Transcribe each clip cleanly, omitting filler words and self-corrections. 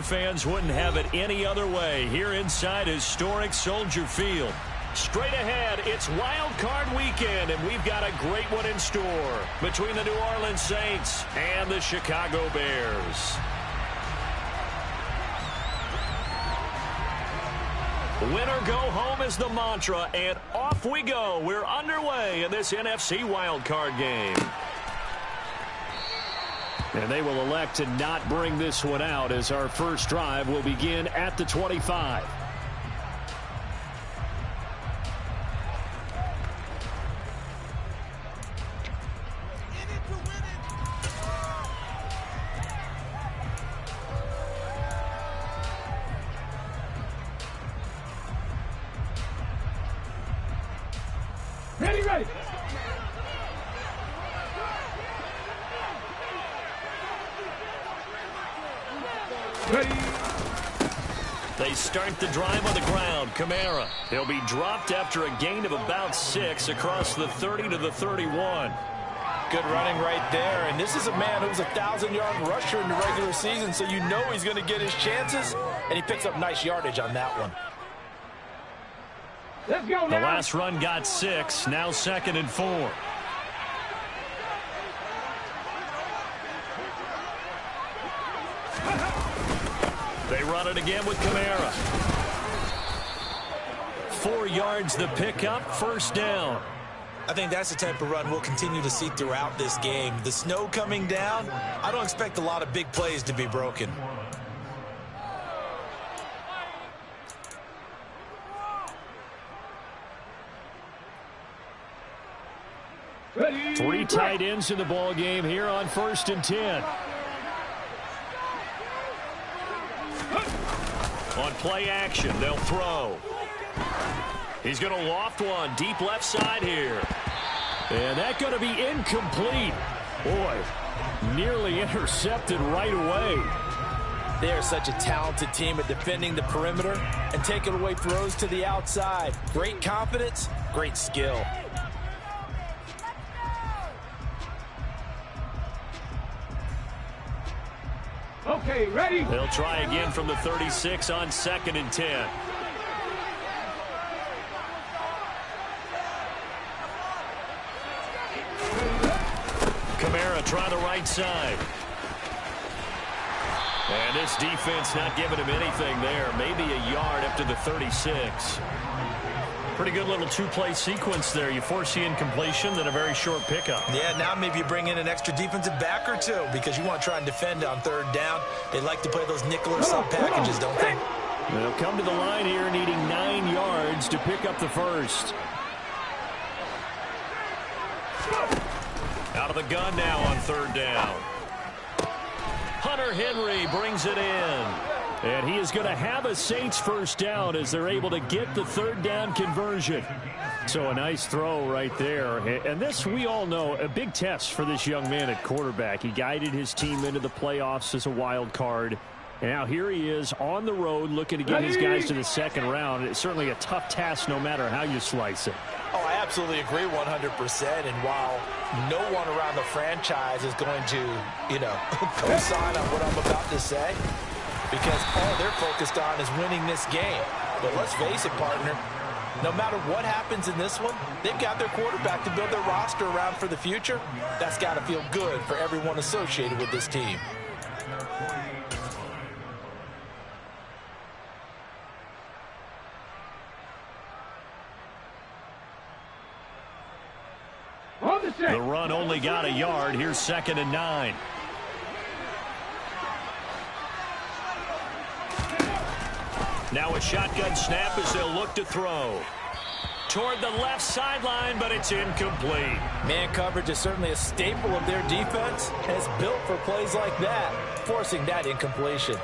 fans wouldn't have it any other way here inside historic Soldier Field. Straight ahead, it's Wild Card weekend, and we've got a great one in store between the New Orleans Saints and the Chicago Bears. Win or go home is the mantra, and off we go. We're underway in this NFC Wild Card game. And they will elect to not bring this one out as our first drive will begin at the 25. They start the drive on the ground. Kamara. He'll be dropped after a gain of about 6 across the 30 to the 31. Good running right there. And this is a man who's a 1,000-yard rusher in the regular season, so you know he's going to get his chances, and he picks up nice yardage on that one. Let's go now. The last run got 6. Now 2nd and 4. They run it again with Kamara. 4 yards the pickup, first down. I think that's the type of run we'll continue to see throughout this game. The snow coming down, I don't expect a lot of big plays to be broken. Three tight ends in the ball game here on 1st and 10. On play action, they'll throw. He's going to loft one deep left side here. And that's going to be incomplete. Boy, nearly intercepted right away. They are such a talented team at defending the perimeter and taking away throws to the outside. Great confidence, great skill. Okay, ready? They'll try again from the 36 on 2nd and 10. Kamara try the right side. And this defense not giving him anything there. Maybe a yard up to the 36. Pretty good little two-play sequence there. You force the incompletion, then a very short pickup. Yeah, now maybe you bring in an extra defensive back or two because you want to try and defend on 3rd down. They like to play those nickel or sub packages, don't they? They'll come to the line here needing 9 yards to pick up the first. Out of the gun now on 3rd down. Hunter Henry brings it in. And he is going to have a Saints first down as they're able to get the 3rd down conversion. So a nice throw right there. And this, we all know, a big test for this young man at quarterback. He guided his team into the playoffs as a wild card. And now here he is on the road looking to get his guys to the 2nd round. It's certainly a tough task no matter how you slice it. Oh, I absolutely agree 100%. And while no one around the franchise is going to, co-sign on what I'm about to say, because all they're focused on is winning this game. But let's face it, partner, no matter what happens in this one, they've got their quarterback to build their roster around for the future. That's got to feel good for everyone associated with this team. The run only got a yard. Here's 2nd and 9. Now a shotgun snap as they'll look to throw. Toward the left sideline, but it's incomplete. Man coverage is certainly a staple of their defense, and it's built for plays like that, forcing that incompletion.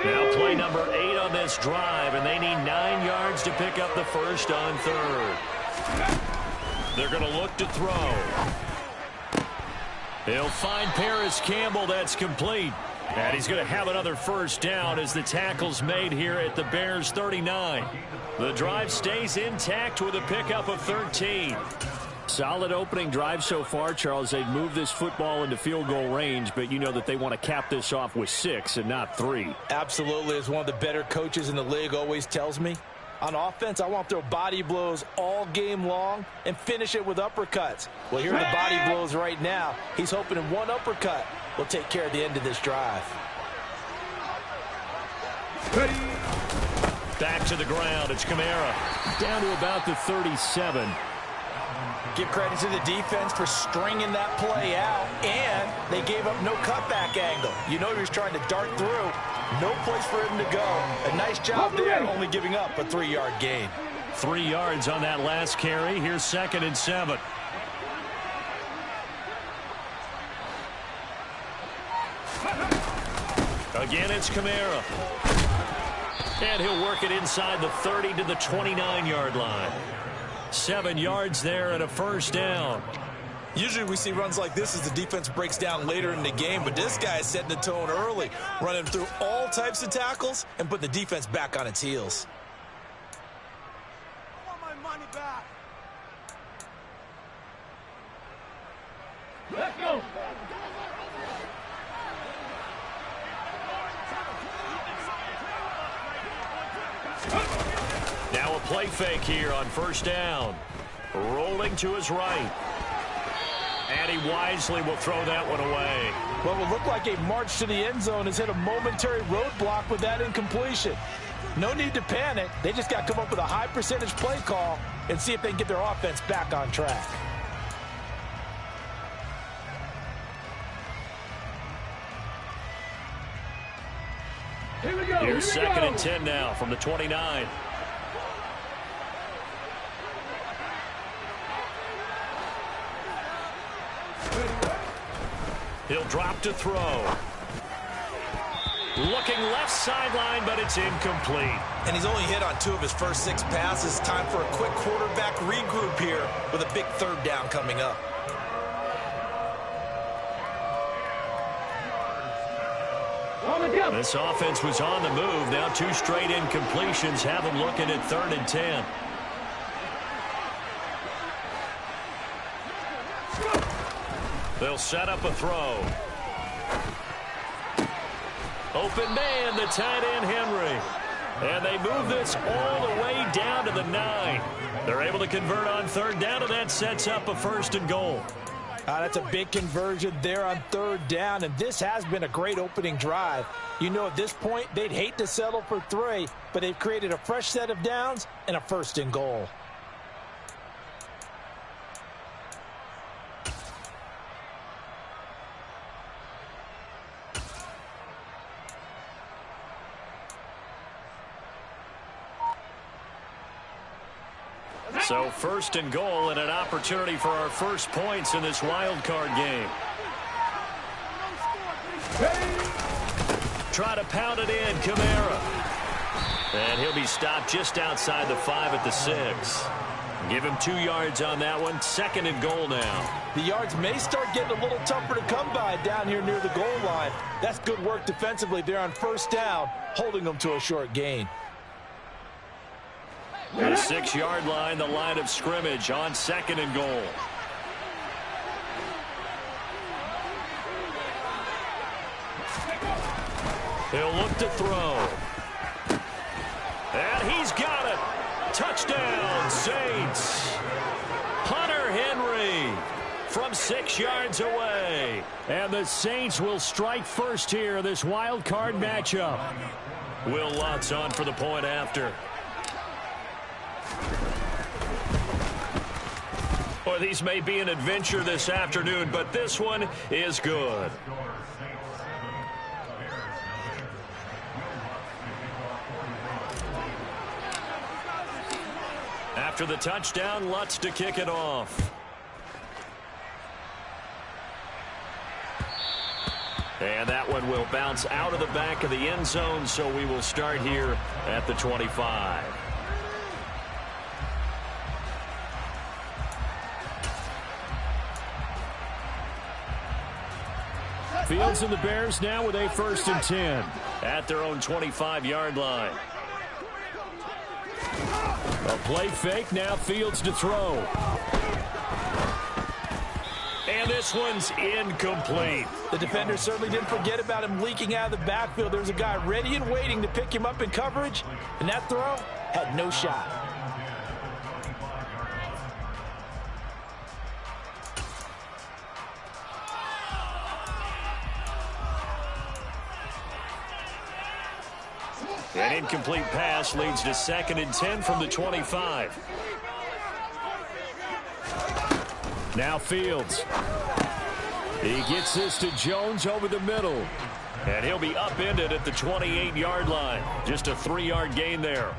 Now play number 8 on this drive, and they need 9 yards to pick up the first on 3rd. They're going to look to throw. He'll find Paris Campbell. That's complete. And he's going to have another first down as the tackle's made here at the Bears 39. The drive stays intact with a pickup of 13. Solid opening drive so far, Charles. They've moved this football into field goal range, but you know that they want to cap this off with 6 and not 3. Absolutely. As one of the better coaches in the league always tells me, on offense, I want to throw body blows all game long and finish it with uppercuts. Well, here are the body blows right now. He's hoping in one uppercut will take care of the end of this drive. Back to the ground. It's Kamara. Down to about the 37. Give credit to the defense for stringing that play out, and they gave up no cutback angle. You know he was trying to dart through. No place for him to go. A nice job there, only giving up a 3-yard gain. 3 yards on that last carry. Here's 2nd and 7. Again, it's Kamara. And he'll work it inside the 30 to the 29-yard line. 7 yards there and a first down. Usually we see runs like this as the defense breaks down later in the game, but this guy is setting the tone early, running through all types of tackles and putting the defense back on its heels. I want my money back. Let's go. Now a play fake here on first down. Rolling to his right. And he wisely will throw that one away. What will look like a march to the end zone has hit a momentary roadblock with that incompletion. No need to panic. They just got to come up with a high percentage play call and see if they can get their offense back on track. Here we go. Here's 2nd and 10 now from the 29. He'll drop to throw. Looking left sideline, but it's incomplete. And he's only hit on 2 of his first 6 passes. Time for a quick quarterback regroup here with a big 3rd down coming up. This offense was on the move. Now 2 straight incompletions have them looking at 3rd and 10. They'll set up a throw. Open man, the tight end Henry. And they move this all the way down to the 9. They're able to convert on 3rd down, and that sets up a 1st and goal. That's a big conversion there on 3rd down, and this has been a great opening drive. You know, at this point, they'd hate to settle for 3, but they've created a fresh set of downs and a 1st and goal. So 1st and goal and an opportunity for our first points in this wild card game. Try to pound it in, Kamara. And he'll be stopped just outside the 5 at the 6. Give him 2 yards on that one. 2nd and goal now. The yards may start getting a little tougher to come by down here near the goal line. That's good work defensively there on 1st down, holding them to a short gain. The 6-yard line, the line of scrimmage on 2nd and goal. He'll look to throw. And he's got it. Touchdown, Saints. Hunter Henry from 6 yards away. And the Saints will strike first here, this wild card matchup. Will Lutz on for the point after. Well, these may be an adventure this afternoon, but this one is good. After the touchdown, Lutz to kick it off. And that one will bounce out of the back of the end zone, so we will start here at the 25. Fields and the Bears now with a 1st and 10 at their own 25-yard line. A play fake, now Fields to throw. And this one's incomplete. The defender certainly didn't forget about him leaking out of the backfield. There's a guy ready and waiting to pick him up in coverage, and that throw had no shot. An incomplete pass leads to 2nd and 10 from the 25. Now Fields. He gets this to Jones over the middle. And he'll be upended at the 28-yard line. Just a 3-yard gain there.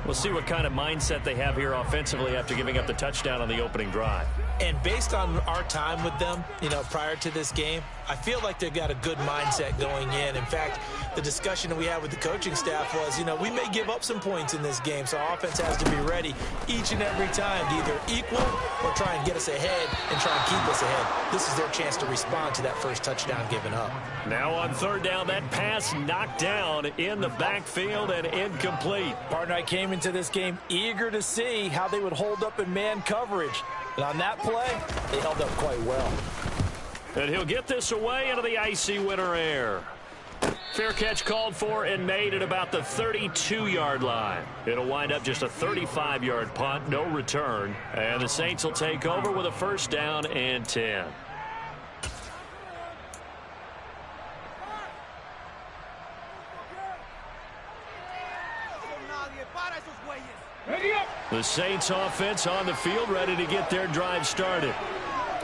We'll see what kind of mindset they have here offensively after giving up the touchdown on the opening drive. And based on our time with them, prior to this game, I feel like they've got a good mindset going in. In fact, the discussion that we had with the coaching staff was, we may give up some points in this game, so our offense has to be ready each and every time to either equal or try and get us ahead and try and keep us ahead. This is their chance to respond to that first touchdown given up. Now on 3rd down, that pass knocked down in the backfield and incomplete. Partner, I came into this game eager to see how they would hold up in man coverage. And on that play, they held up quite well. And he'll get this away into the icy winter air. Fair catch called for and made at about the 32-yard line. It'll wind up just a 35-yard punt, no return. And the Saints will take over with a 1st down and 10. The Saints offense on the field, ready to get their drive started.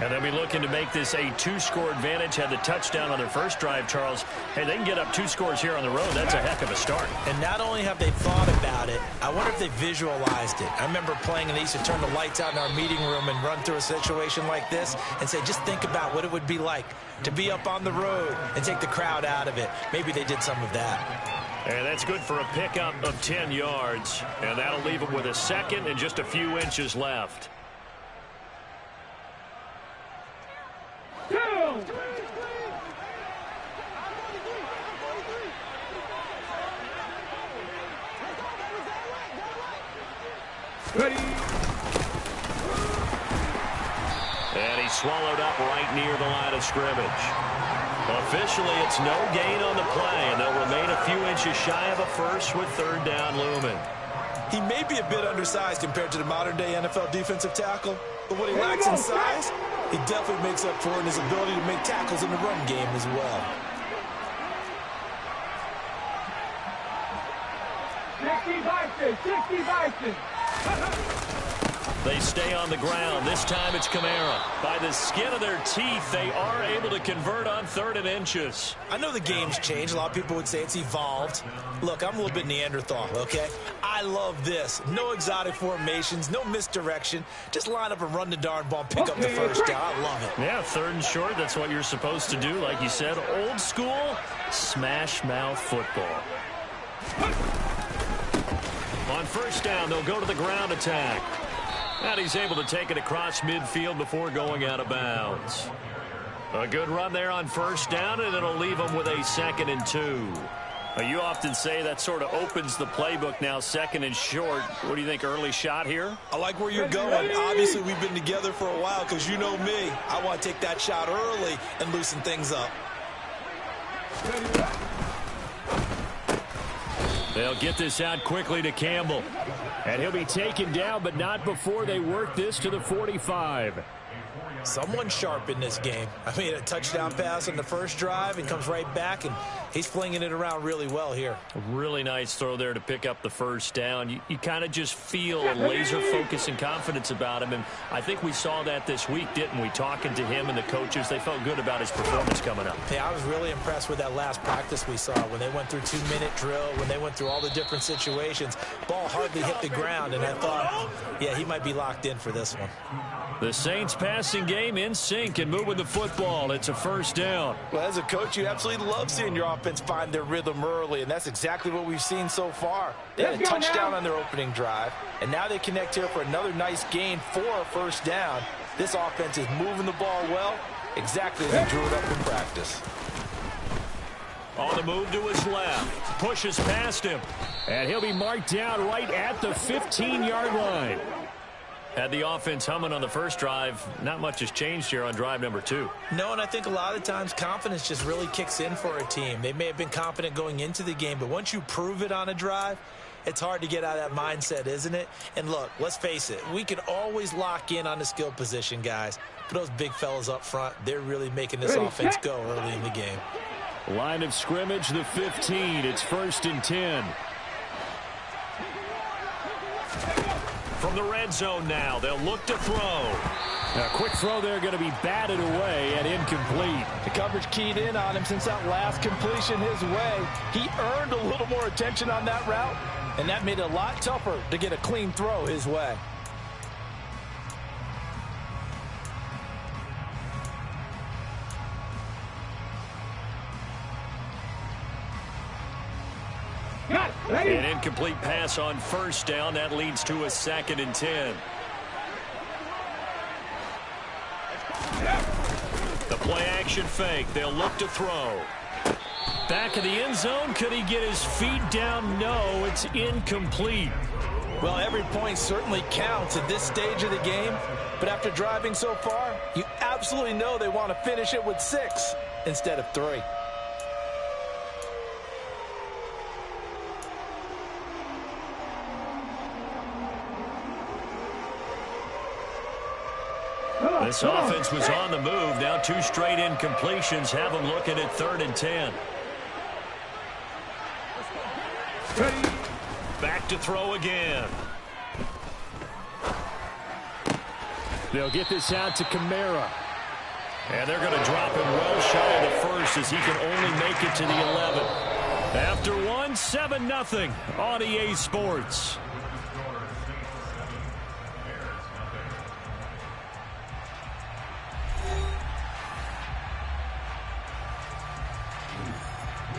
And they'll be looking to make this a 2-score advantage. Had the touchdown on their first drive, Charles. Hey, they can get up 2 scores here on the road. That's a heck of a start. And not only have they thought about it, I wonder if they visualized it. I remember playing and they used to turn the lights out in our meeting room and run through a situation like this and say, just think about what it would be like to be up on the road and take the crowd out of it. Maybe they did some of that. And that's good for a pickup of 10 yards. And that'll leave them with a 2nd and just a few inches left. Ready. And he's swallowed up right near the line of scrimmage. Officially, it's no gain on the play, and they'll remain a few inches shy of a 1st with 3rd down looming. He may be a bit undersized compared to the modern-day NFL defensive tackle, but what he lacks in size, he definitely makes up for in his ability to make tackles in the run game as well. 60 They stay on the ground. This time it's Kamara. By the skin of their teeth, they are able to convert on 3rd and inches. I know the game's changed. A lot of people would say it's evolved. Look, I'm a little bit Neanderthal, okay? I love this. No exotic formations, no misdirection. Just line up and run the darn ball, pick up the 1st down. I love it. Yeah, 3rd and short. That's what you're supposed to do. Like you said, old school, smash mouth football. On 1st down, they'll go to the ground attack. And he's able to take it across midfield before going out of bounds. A good run there on 1st down, and it'll leave him with a 2nd and 2. You often say that sort of opens the playbook now, 2nd and short. What do you think, early shot here? I like where you're going. Obviously, we've been together for a while because you know me. I want to take that shot early and loosen things up. They'll get this out quickly to Campbell. And he'll be taken down, but not before they work this to the 45. Someone sharp in this game. I mean, a touchdown pass on the first drive and comes right back, and he's flinging it around really well here. A really nice throw there to pick up the 1st down. You kind of just feel a laser focus and confidence about him, and I think we saw that this week, didn't we? Talking to him and the coaches, they felt good about his performance coming up. Yeah, I was really impressed with that last practice we saw when they went through 2-minute drill, when they went through all the different situations. Ball hardly hit the ground, and I thought, yeah, he might be locked in for this one. The Saints passing game in sync and moving the football. It's a 1st down. Well, as a coach, you absolutely love seeing your offense find their rhythm early, and that's exactly what we've seen so far. They had a touchdown on their opening drive, and now they connect here for another nice gain for a 1st down. This offense is moving the ball well, exactly as they drew it up in practice. On the move to his left. Pushes past him. And he'll be marked down right at the 15-yard line. Had the offense humming on the first drive. Not much has changed here on drive number 2. No, and I think a lot of times confidence just really kicks in for a team. They may have been confident going into the game, but once you prove it on a drive, it's hard to get out of that mindset, isn't it? And look, let's face it, we can always lock in on the skill position, guys. But those big fellas up front, they're really making this offense go early in the game. Line of scrimmage, the 15. It's 1st and 10. From the red zone now, they'll look to throw. A quick throw there, going to be batted away and incomplete. The coverage keyed in on him since that last completion his way. He earned a little more attention on that route, and that made it a lot tougher to get a clean throw his way. An incomplete pass on 1st down. That leads to a 2nd and 10. The play action fake. They'll look to throw. Back of the end zone. Could he get his feet down? No, it's incomplete. Well, every point certainly counts at this stage of the game. But after driving so far, you absolutely know they want to finish it with 6 instead of 3. This offense was on the move. Now 2 straight incompletions have them looking at 3rd and 10. Back to throw again. They'll get this out to Kamara. And they're going to drop him well shy of the 1st as he can only make it to the 11. After 1, 7-0 on EA Sports.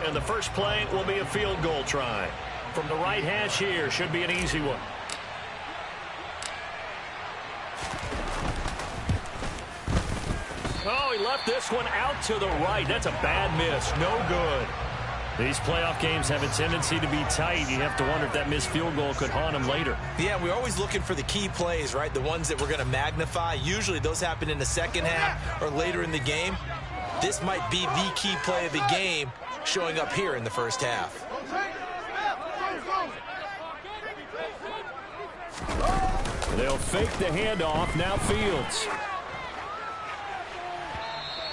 And the first play will be a field goal try. From the right hash here, should be an easy one. Oh, he left this one out to the right. That's a bad miss. No good. These playoff games have a tendency to be tight. You have to wonder if that missed field goal could haunt him later. Yeah, we're always looking for the key plays, right? The ones that we're going to magnify. Usually those happen in the second half or later in the game. This might be the key play of the game showing up here in the first half. They'll fake the handoff. Now Fields.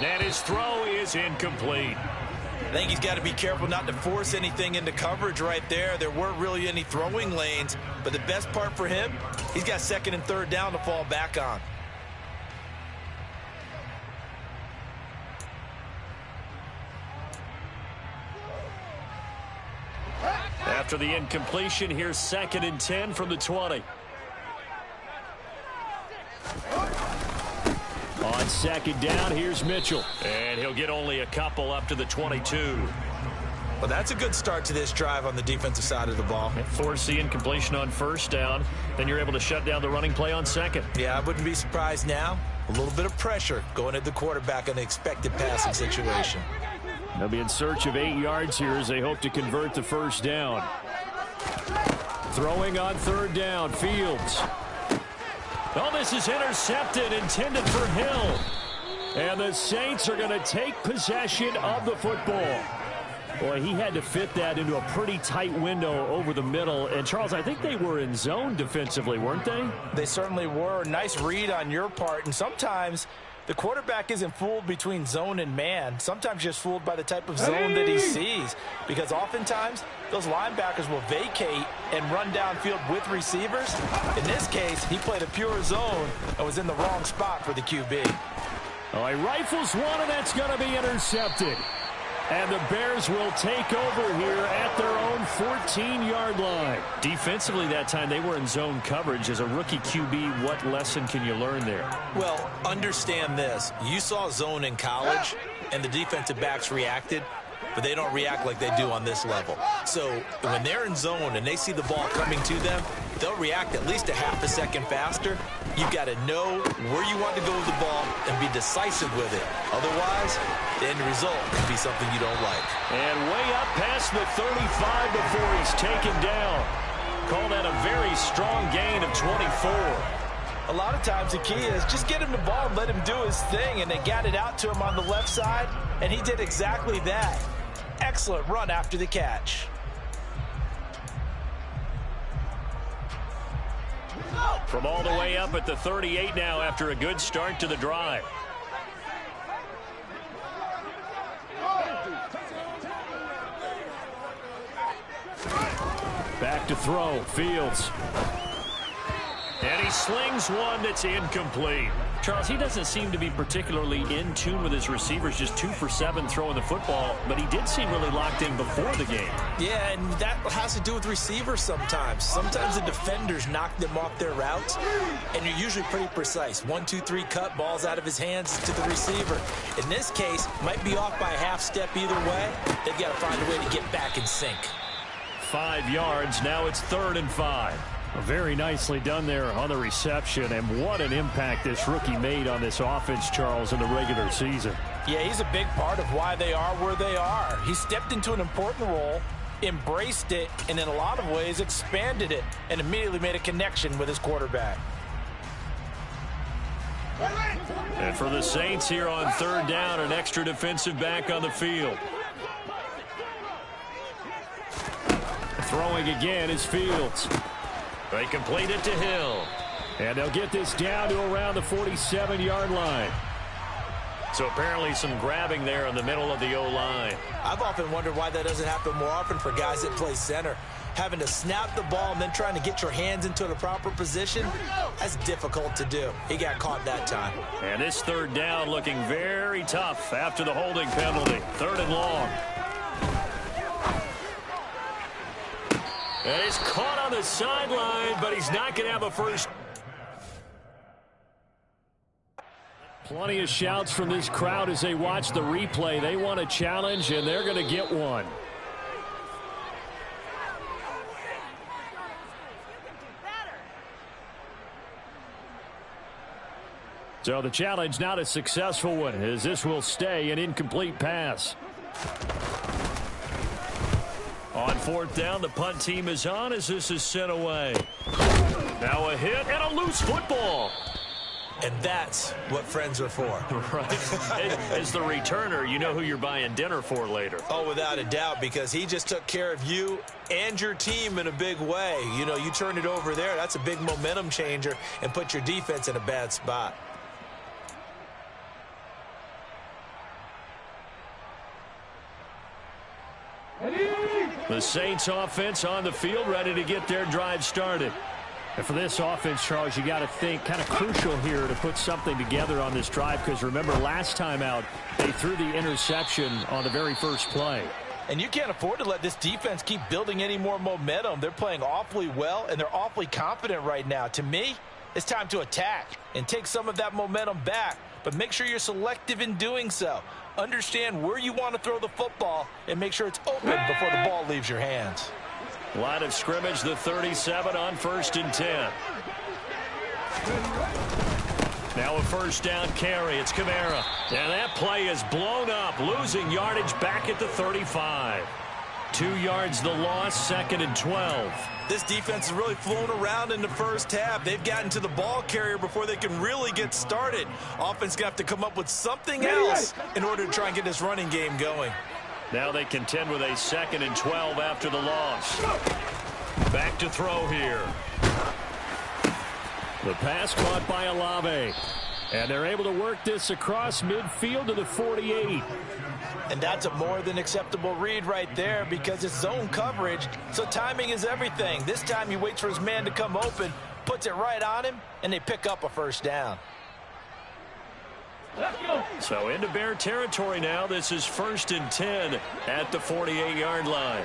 And his throw is incomplete. I think he's got to be careful not to force anything into coverage right there. There weren't really any throwing lanes, but the best part for him, he's got 2nd and 3rd down to fall back on. After the incompletion, here's 2nd and 10 from the 20. On 2nd down, here's Mitchell. And he'll get only a couple up to the 22. Well, that's a good start to this drive on the defensive side of the ball. Force the incompletion on 1st down. Then you're able to shut down the running play on 2nd. Yeah, I wouldn't be surprised now. A little bit of pressure going at the quarterback in an expected passing situation. They'll be in search of 8 yards here as they hope to convert the 1st down. Throwing on 3rd down, Fields. Oh, this is intercepted, intended for Hill. And the Saints are going to take possession of the football. Boy, he had to fit that into a pretty tight window over the middle. And, Charles, I think they were in zone defensively, weren't they? They certainly were. Nice read on your part. And sometimes the quarterback isn't fooled between zone and man. Sometimes just fooled by the type of zone that he sees. Because oftentimes, those linebackers will vacate and run downfield with receivers. In this case, he played a pure zone and was in the wrong spot for the QB. Oh, he rifles one, and that's going to be intercepted. And the Bears will take over here at their own 14-yard line. Defensively that time, they were in zone coverage. As a rookie QB, what lesson can you learn there? Well, understand this. You saw zone in college, and the defensive backs reacted, but they don't react like they do on this level. So when they're in zone and they see the ball coming to them, they'll react at least a half a second faster. You've got to know where you want to go with the ball and be decisive with it. Otherwise, the end result could be something you don't like. And way up past the 35 before he's taken down. Call that a very strong gain of 24. A lot of times the key is just get him the ball and let him do his thing, and they got it out to him on the left side, and he did exactly that. Excellent run after the catch. From all the way up at the 38 now after a good start to the drive. Back to throw, Fields. And he slings one that's incomplete. Charles, he doesn't seem to be particularly in tune with his receivers, just 2 for 7 throwing the football, but he did seem really locked in before the game. Yeah, and that has to do with receivers sometimes. Sometimes the defenders knock them off their routes, and you're usually pretty precise. 1, 2, 3 cut, balls out of his hands to the receiver. In this case, might be off by a half step either way. They've got to find a way to get back in sync. 5 yards, now it's 3rd and 5. Very nicely done there on the reception, and what an impact this rookie made on this offense, Charles, in the regular season. Yeah, he's a big part of why they are where they are. He stepped into an important role, embraced it, and in a lot of ways expanded it, and immediately made a connection with his quarterback. And for the Saints here on 3rd down, an extra defensive back on the field. Throwing again is Fields. They complete it to Hill. And they'll get this down to around the 47-yard line. So apparently some grabbing there in the middle of the O-line. I've often wondered why that doesn't happen more often for guys that play center. Having to snap the ball and then trying to get your hands into the proper position, that's difficult to do. He got caught that time. And this 3rd down looking very tough after the holding penalty. 3rd and long. And he's caught on the sideline, but he's not going to have a first. Plenty of shouts from this crowd as they watch the replay. They want a challenge, and they're going to get one. So the challenge not a successful one, as this will stay an incomplete pass. On 4th down, the punt team is on as this is sent away. Now a hit and a loose football. And that's what friends are for. Right. As the returner, you know who you're buying dinner for later. Oh, without a doubt, because he just took care of you and your team in a big way. You know, you turn it over there, that's a big momentum changer and put your defense in a bad spot. The Saints offense on the field, ready to get their drive started. And for this offense, Charles, you got to think kind of crucial here to put something together on this drive, because remember last time out, they threw the interception on the very first play. And you can't afford to let this defense keep building any more momentum. They're playing awfully well, and they're awfully confident right now. To me, it's time to attack and take some of that momentum back, but make sure you're selective in doing so. Understand where you want to throw the football and make sure it's open before the ball leaves your hands. Line of scrimmage, the 37 on 1st and 10. Now a 1st down carry. It's Kamara. And that play is blown up, losing yardage back at the 35. 2 yards the loss, 2nd and 12. This defense has really flown around in the first half. They've gotten to the ball carrier before they can really get started. Offense going to have to come up with something else in order to try and get this running game going. Now they contend with a 2nd and 12 after the loss. Back to throw here. The pass caught by Olave. And they're able to work this across midfield to the 48. And that's a more than acceptable read right there because it's zone coverage, so timing is everything. This time he waits for his man to come open, puts it right on him, and they pick up a 1st down. So into Bear territory now. This is 1st and 10 at the 48-yard line.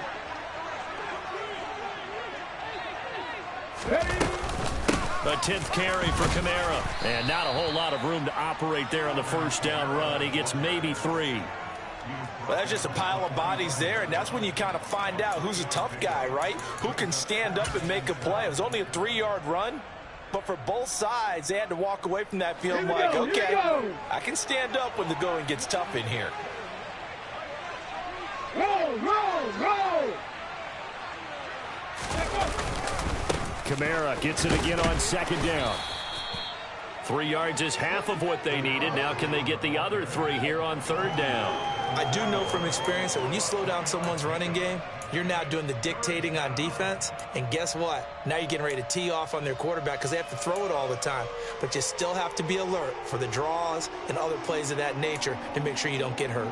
A 10th carry for Kamara. And not a whole lot of room to operate there on the 1st down run. He gets maybe 3. Well, that's just a pile of bodies there, and that's when you kind of find out who's a tough guy, right? Who can stand up and make a play. It was only a 3-yard run, but for both sides, they had to walk away from that feeling like, okay, I can stand up when the going gets tough in here. Kamara gets it again on second down. 3 yards is half of what they needed. Now can they get the other 3 here on third down? I do know from experience that when you slow down someone's running game, you're now doing the dictating on defense. And guess what? Now you're getting ready to tee off on their quarterback because they have to throw it all the time. But you still have to be alert for the draws and other plays of that nature to make sure you don't get hurt.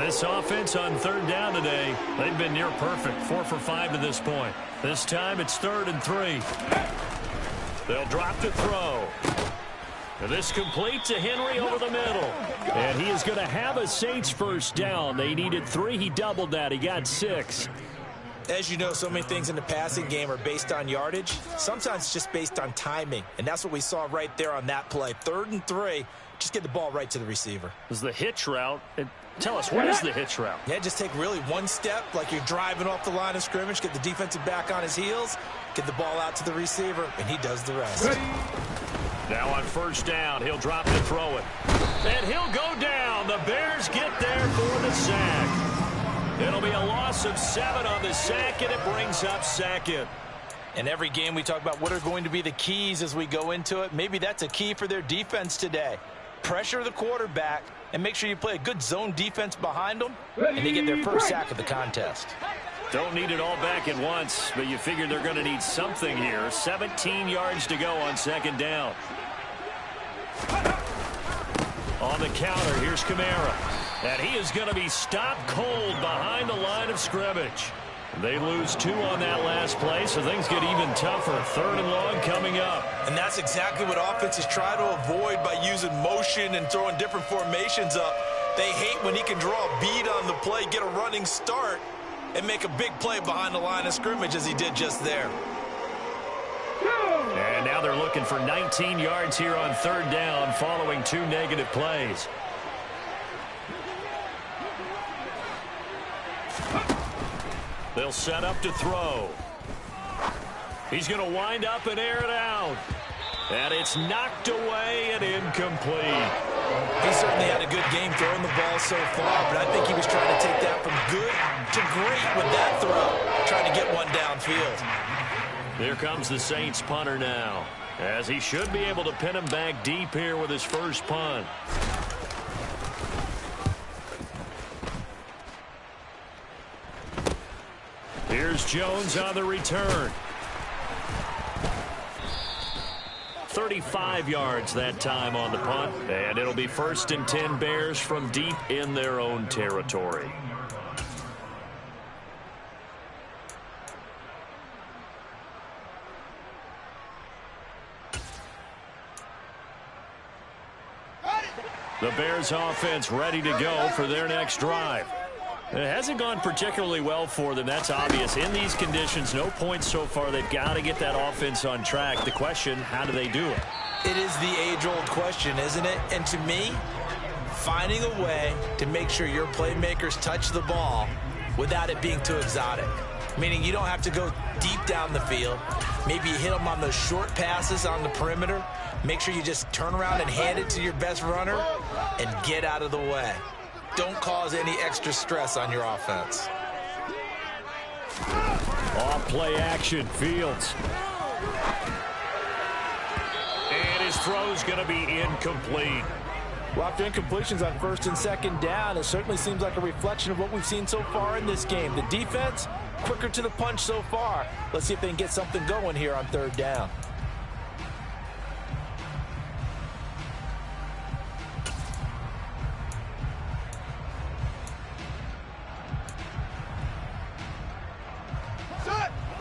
This offense on third down today, they've been near perfect. 4 for 5 to this point. This time it's 3rd and 3. They'll drop to throw. And this complete to Henry over the middle. And he is going to have a Saints first down. They needed 3. He doubled that. He got 6. As you know, so many things in the passing game are based on yardage. Sometimes it's just based on timing. And that's what we saw right there on that play. 3rd and 3. Just get the ball right to the receiver. This is the hitch route. Tell us, what is the hitch route? Yeah, just take really one step like you're driving off the line of scrimmage, get the defensive back on his heels, get the ball out to the receiver, and he does the rest. Now on first down, he'll drop to throw it. And he'll go down. The Bears get there for the sack. It'll be a loss of 7 on the sack, and it brings up 2nd. In every game we talk about what are going to be the keys as we go into it. Maybe that's a key for their defense today. Pressure the quarterback and make sure you play a good zone defense behind them, and they get their first sack of the contest. Don't need it all back at once, but you figure they're going to need something here. 17 yards to go on 2nd down. On the counter, here's Kamara. And he is going to be stopped cold behind the line of scrimmage. They lose 2 on that last play, so things get even tougher. 3rd and long coming up. And that's exactly what offenses try to avoid by using motion and throwing different formations up. They hate when he can draw a bead on the play, get a running start, and make a big play behind the line of scrimmage as he did just there. And now they're looking for 19 yards here on 3rd down following 2 negative plays. They'll set up to throw. He's going to wind up and air it out. And it's knocked away and incomplete. He certainly had a good game throwing the ball so far, but I think he was trying to take that from good to great with that throw, trying to get one downfield. Here comes the Saints punter now, as he should be able to pin him back deep here with his first punt. Here's Jones on the return. 35 yards that time on the punt, and it'll be 1st and 10 Bears from deep in their own territory. The Bears offense ready to go for their next drive. It hasn't gone particularly well for them. That's obvious. In these conditions, no points so far. They've got to get that offense on track. The question, how do they do it? It is the age-old question, isn't it? And to me, finding a way to make sure your playmakers touch the ball without it being too exotic. Meaning you don't have to go deep down the field. Maybe you hit them on those short passes on the perimeter. Make sure you just turn around and hand it to your best runner and get out of the way. Don't cause any extra stress on your offense. Off play action, Fields. And his throw's going to be incomplete. Well, after incompletions on 1st and 2nd down, it certainly seems like a reflection of what we've seen so far in this game. The defense, quicker to the punch so far. Let's see if they can get something going here on 3rd down.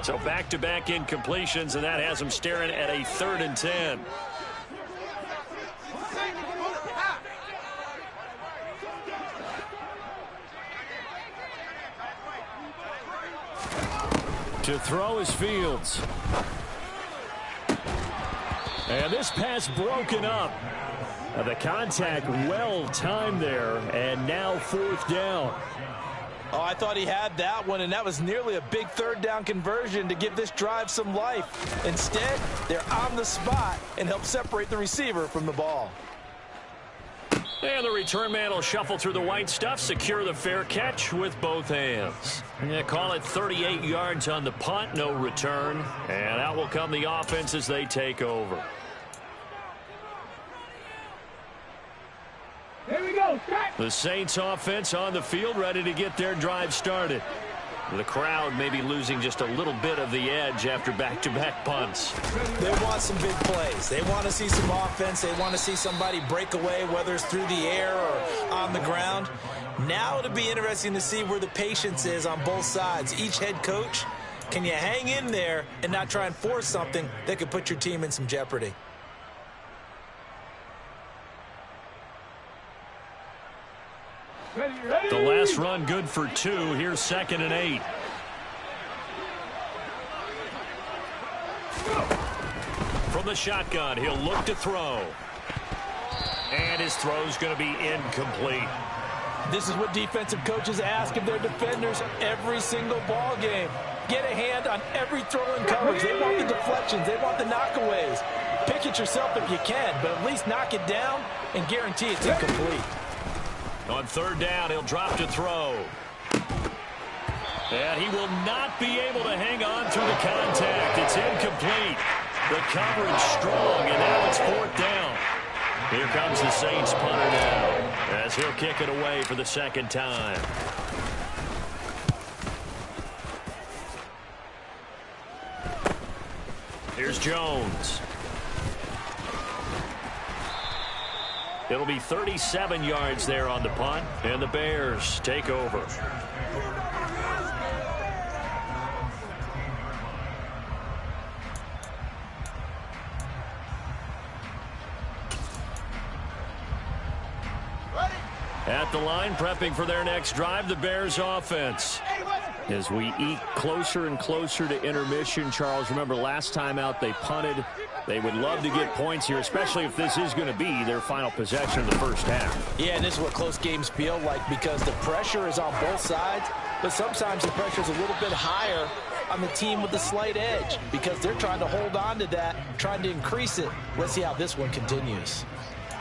So back-to-back incompletions, and that has them staring at a 3rd and 10. To throw is Fields. And this pass broken up. The contact well timed there, and now 4th down. Oh, I thought he had that one, and that was nearly a big 3rd down conversion to give this drive some life. Instead, they're on the spot and help separate the receiver from the ball. And the return man will shuffle through the white stuff, secure the fair catch with both hands. Yeah, call it 38 yards on the punt, no return. And out will come the offense as they take over. Here we go. The Saints offense on the field, ready to get their drive started. The crowd may be losing just a little bit of the edge after back-to-back punts. They want some big plays. They want to see some offense. They want to see somebody break away, whether it's through the air or on the ground. Now it'll be interesting to see where the patience is on both sides. Each head coach, can you hang in there and not try and force something that could put your team in some jeopardy? The last run good for 2. Here's 2nd and 8. From the shotgun, he'll look to throw. And his throw's going to be incomplete. This is what defensive coaches ask of their defenders every single ball game. Get a hand on every throw in coverage. They want the deflections. They want the knockaways. Pick it yourself if you can, but at least knock it down and guarantee it's incomplete. On 3rd down, he'll drop to throw. And he will not be able to hang on through the contact. It's incomplete. The coverage strong, and now it's 4th down. Here comes the Saints punter now, as he'll kick it away for the 2nd time. Here's Jones. It'll be 37 yards there on the punt, and the Bears take over. At the line, prepping for their next drive, the Bears offense. As we eke closer and closer to intermission, Charles, remember last time out they punted. They would love to get points here, especially if this is going to be their final possession of the first half. Yeah, and this is what close games feel like because the pressure is on both sides, but sometimes the pressure is a little bit higher on the team with the slight edge because they're trying to hold on to that, trying to increase it. Let's see how this one continues.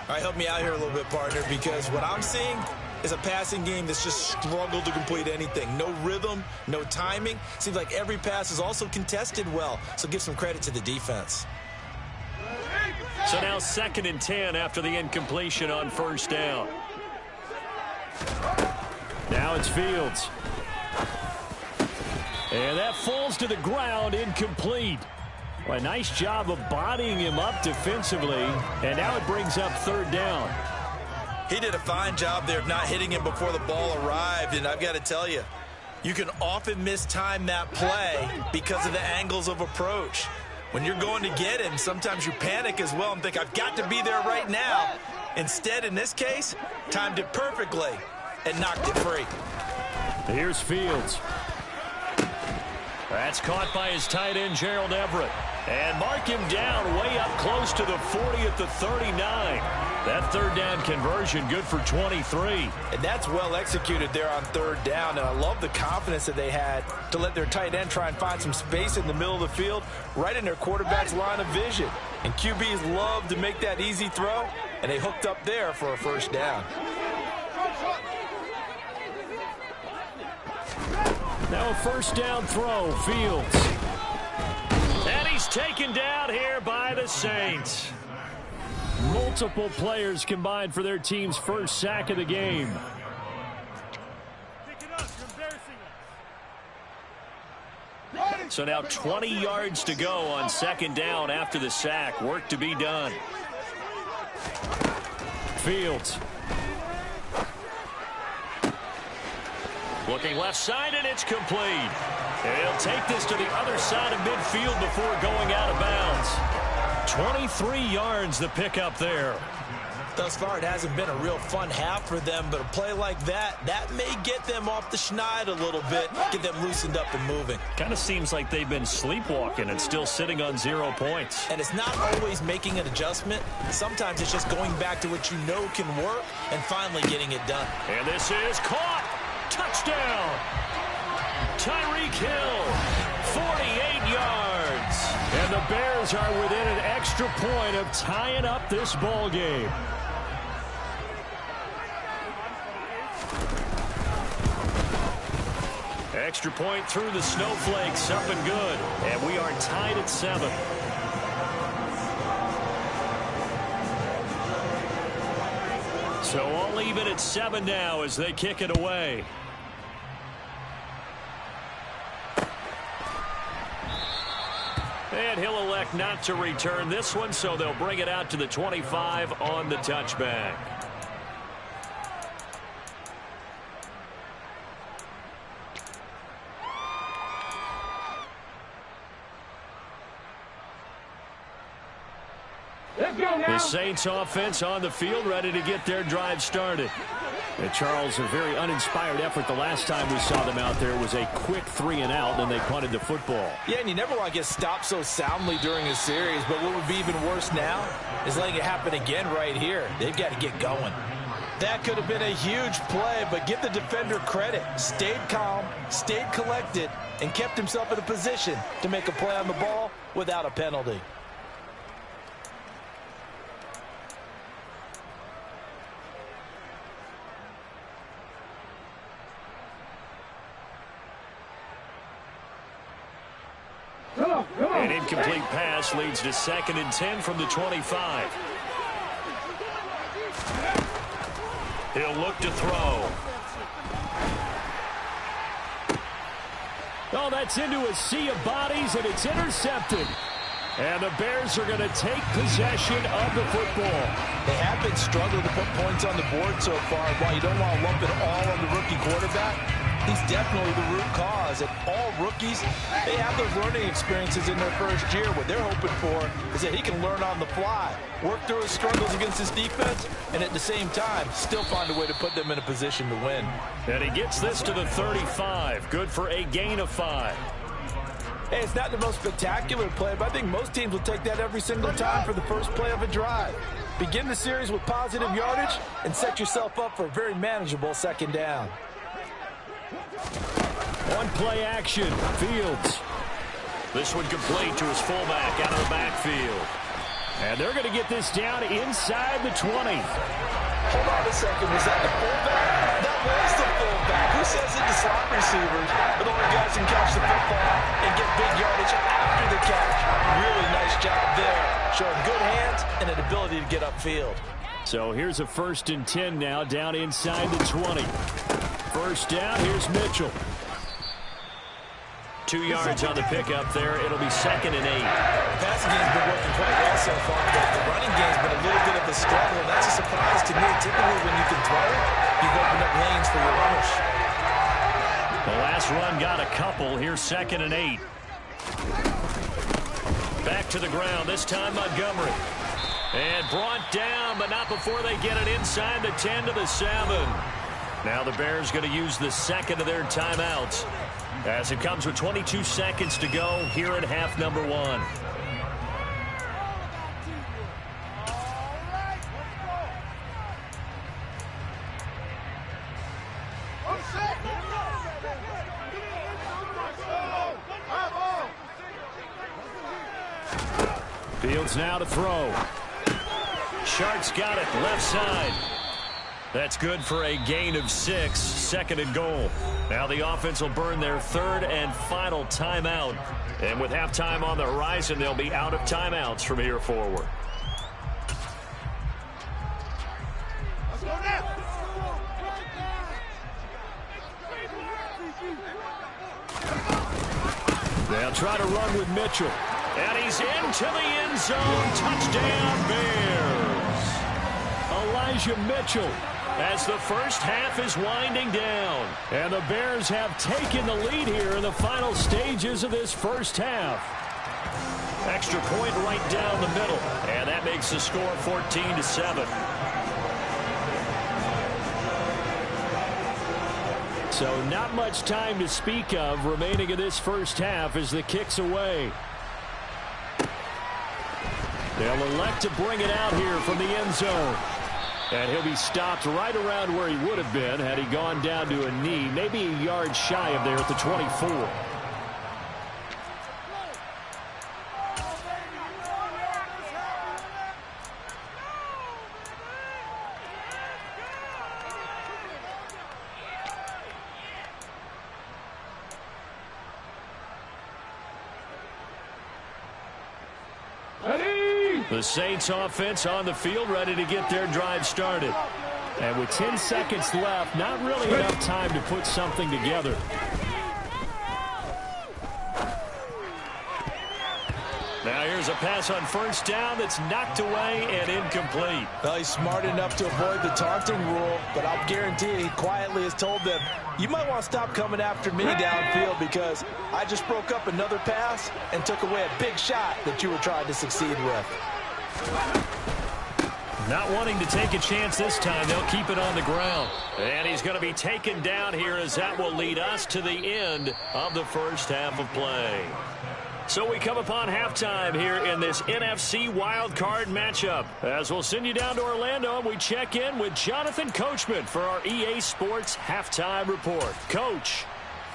All right, help me out here a little bit, partner, because what I'm seeing is a passing game that's just struggled to complete anything. No rhythm, no timing. Seems like every pass is also contested well, so give some credit to the defense. So now 2nd and 10 after the incompletion on 1st down. Now it's Fields. And that falls to the ground, incomplete. Well, a nice job of bodying him up defensively, and now it brings up 3rd down. He did a fine job there of not hitting him before the ball arrived, and I've got to tell you, you can often mistime that play because of the angles of approach. When you're going to get him, sometimes you panic as well and think, I've got to be there right now. Instead, in this case, timed it perfectly and knocked it free. Here's Fields. That's caught by his tight end, Gerald Everett. And mark him down way up close to the 40 at the 39. That 3rd down conversion good for 23. And that's well executed there on 3rd down. And I love the confidence that they had to let their tight end try and find some space in the middle of the field, right in their quarterback's line of vision. And QBs love to make that easy throw, and they hooked up there for a 1st down. Now a 1st down throw, Fields. And he's taken down here by the Saints. Multiple players combined for their team's 1st sack of the game. So now 20 yards to go on 2nd down after the sack. Work to be done. Fields. Looking left side, and it's complete. And he'll take this to the other side of midfield before going out of bounds. 23 yards the pickup there. Thus far, it hasn't been a real fun half for them, but a play like that may get them off the schneid a little bit, get them loosened up and moving. Kind of seems like they've been sleepwalking and still sitting on 0 points. And it's not always making an adjustment. Sometimes it's just going back to what you know can work and finally getting it done. And this is caught. Touchdown. Tyreek Hill, 48 yards. And the Bears are within an extra point of tying up this ball game. Extra point through the snowflakes, up and good. And we are tied at 7. So all even at 7 now as they kick it away. And he'll elect not to return this one, so they'll bring it out to the 25 on the touchback. The Saints offense on the field, ready to get their drive started. And Charles, a very uninspired effort. The last time we saw them out there was a quick 3-and-out, and they punted the football. Yeah, and you never want to get stopped so soundly during a series, but what would be even worse now is letting it happen again right here. They've got to get going. That could have been a huge play, but give the defender credit. Stayed calm, stayed collected, and kept himself in a position to make a play on the ball without a penalty. An incomplete pass leads to 2nd and 10 from the 25. He'll look to throw. Oh, that's into a sea of bodies, and it's intercepted. And the Bears are going to take possession of the football. They have been struggling to put points on the board so far. While you don't want to lump it all on the rookie quarterback, he's definitely the root cause. And all rookies, they have those learning experiences in their first year. What they're hoping for is that he can learn on the fly, work through his struggles against his defense, and at the same time, still find a way to put them in a position to win. And he gets this to the 35. Good for a gain of 5. Hey, it's not the most spectacular play, but I think most teams will take that every single time for the first play of a drive. Begin the series with positive yardage and set yourself up for a very manageable 2nd down. One play action. Fields. This one complete to his fullback out of the backfield. And they're going to get this down inside the 20. Hold on a second. Was that the fullback? That was the fullback. Who says it to slot receivers? But only guys can catch the football and get big yardage after the catch. Really nice job there. Showing good hands and an ability to get upfield. So here's a 1st and 10 now down inside the 20. First down, here's Mitchell. 2 yards on the pickup there. It'll be 2nd and 8. The passing game's been working quite well so far, but the running game's been a little bit of a struggle, and that's a surprise to me. Typically, when you can throw it, you've opened up lanes for your runners. The last run got a couple. Here's 2nd and 8. Back to the ground, this time Montgomery. And brought down, but not before they get it inside the 10 to the 7. Now the Bears going to use the 2nd of their timeouts as it comes with 22 seconds to go here in half number 1. Fields now to throw. Shark's got it left side. That's good for a gain of 6. 2nd and goal. Now the offense will burn their 3rd and final timeout. And with halftime on the horizon, they'll be out of timeouts from here forward. They'll try to run with Mitchell. And he's into the end zone. Touchdown, Bears. Elijah Mitchell, as the first half is winding down. And the Bears have taken the lead here in the final stages of this first half. Extra point right down the middle. And that makes the score 14-7. So not much time to speak of remaining in this first half as the kick's away. They'll elect to bring it out here from the end zone. And he'll be stopped right around where he would have been had he gone down to a knee, maybe a yard shy of there at the 24. The Saints offense on the field, ready to get their drive started. And with 10 seconds left, not really enough time to put something together. Now here's a pass on first down that's knocked away and incomplete. Well, he's smart enough to avoid the taunting rule, but I'll guarantee he quietly has told them, you might want to stop coming after me downfield because I just broke up another pass and took away a big shot that you were trying to succeed with. Not wanting to take a chance this time, they'll keep it on the ground. And he's going to be taken down here as that will lead us to the end of the first half of play. So we come upon halftime here in this NFC Wildcard matchup. As we'll send you down to Orlando, and we check in with Jonathan Coachman for our EA Sports Halftime Report. Coach.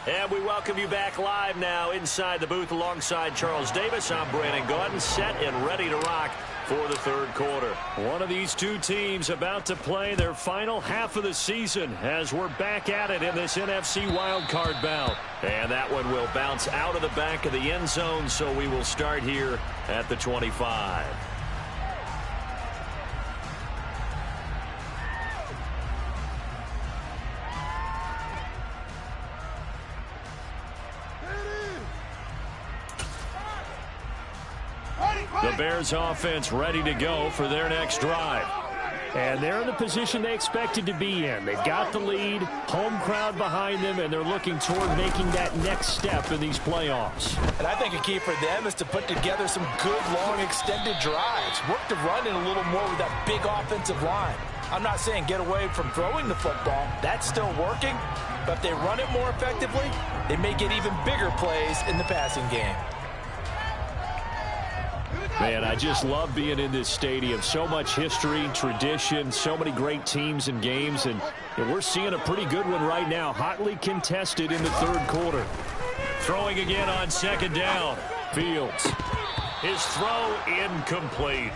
And we welcome you back live now inside the booth alongside Charles Davis. I'm Brandon Gaudin, set and ready to rock for the third quarter. One of these two teams about to play their final half of the season as we're back at it in this NFC wildcard bout. And that one will bounce out of the back of the end zone, so we will start here at the 25. The Bears offense ready to go for their next drive. And they're in the position they expected to be in. They've got the lead, home crowd behind them, and they're looking toward making that next step in these playoffs. And I think a key for them is to put together some good, long, extended drives. Work the run in a little more with that big offensive line. I'm not saying get away from throwing the football. That's still working. But if they run it more effectively, they may get even bigger plays in the passing game. Man, I just love being in this stadium. So much history, tradition, so many great teams and games, and we're seeing a pretty good one right now, hotly contested in the third quarter. Throwing again on second down. Fields. His throw incomplete.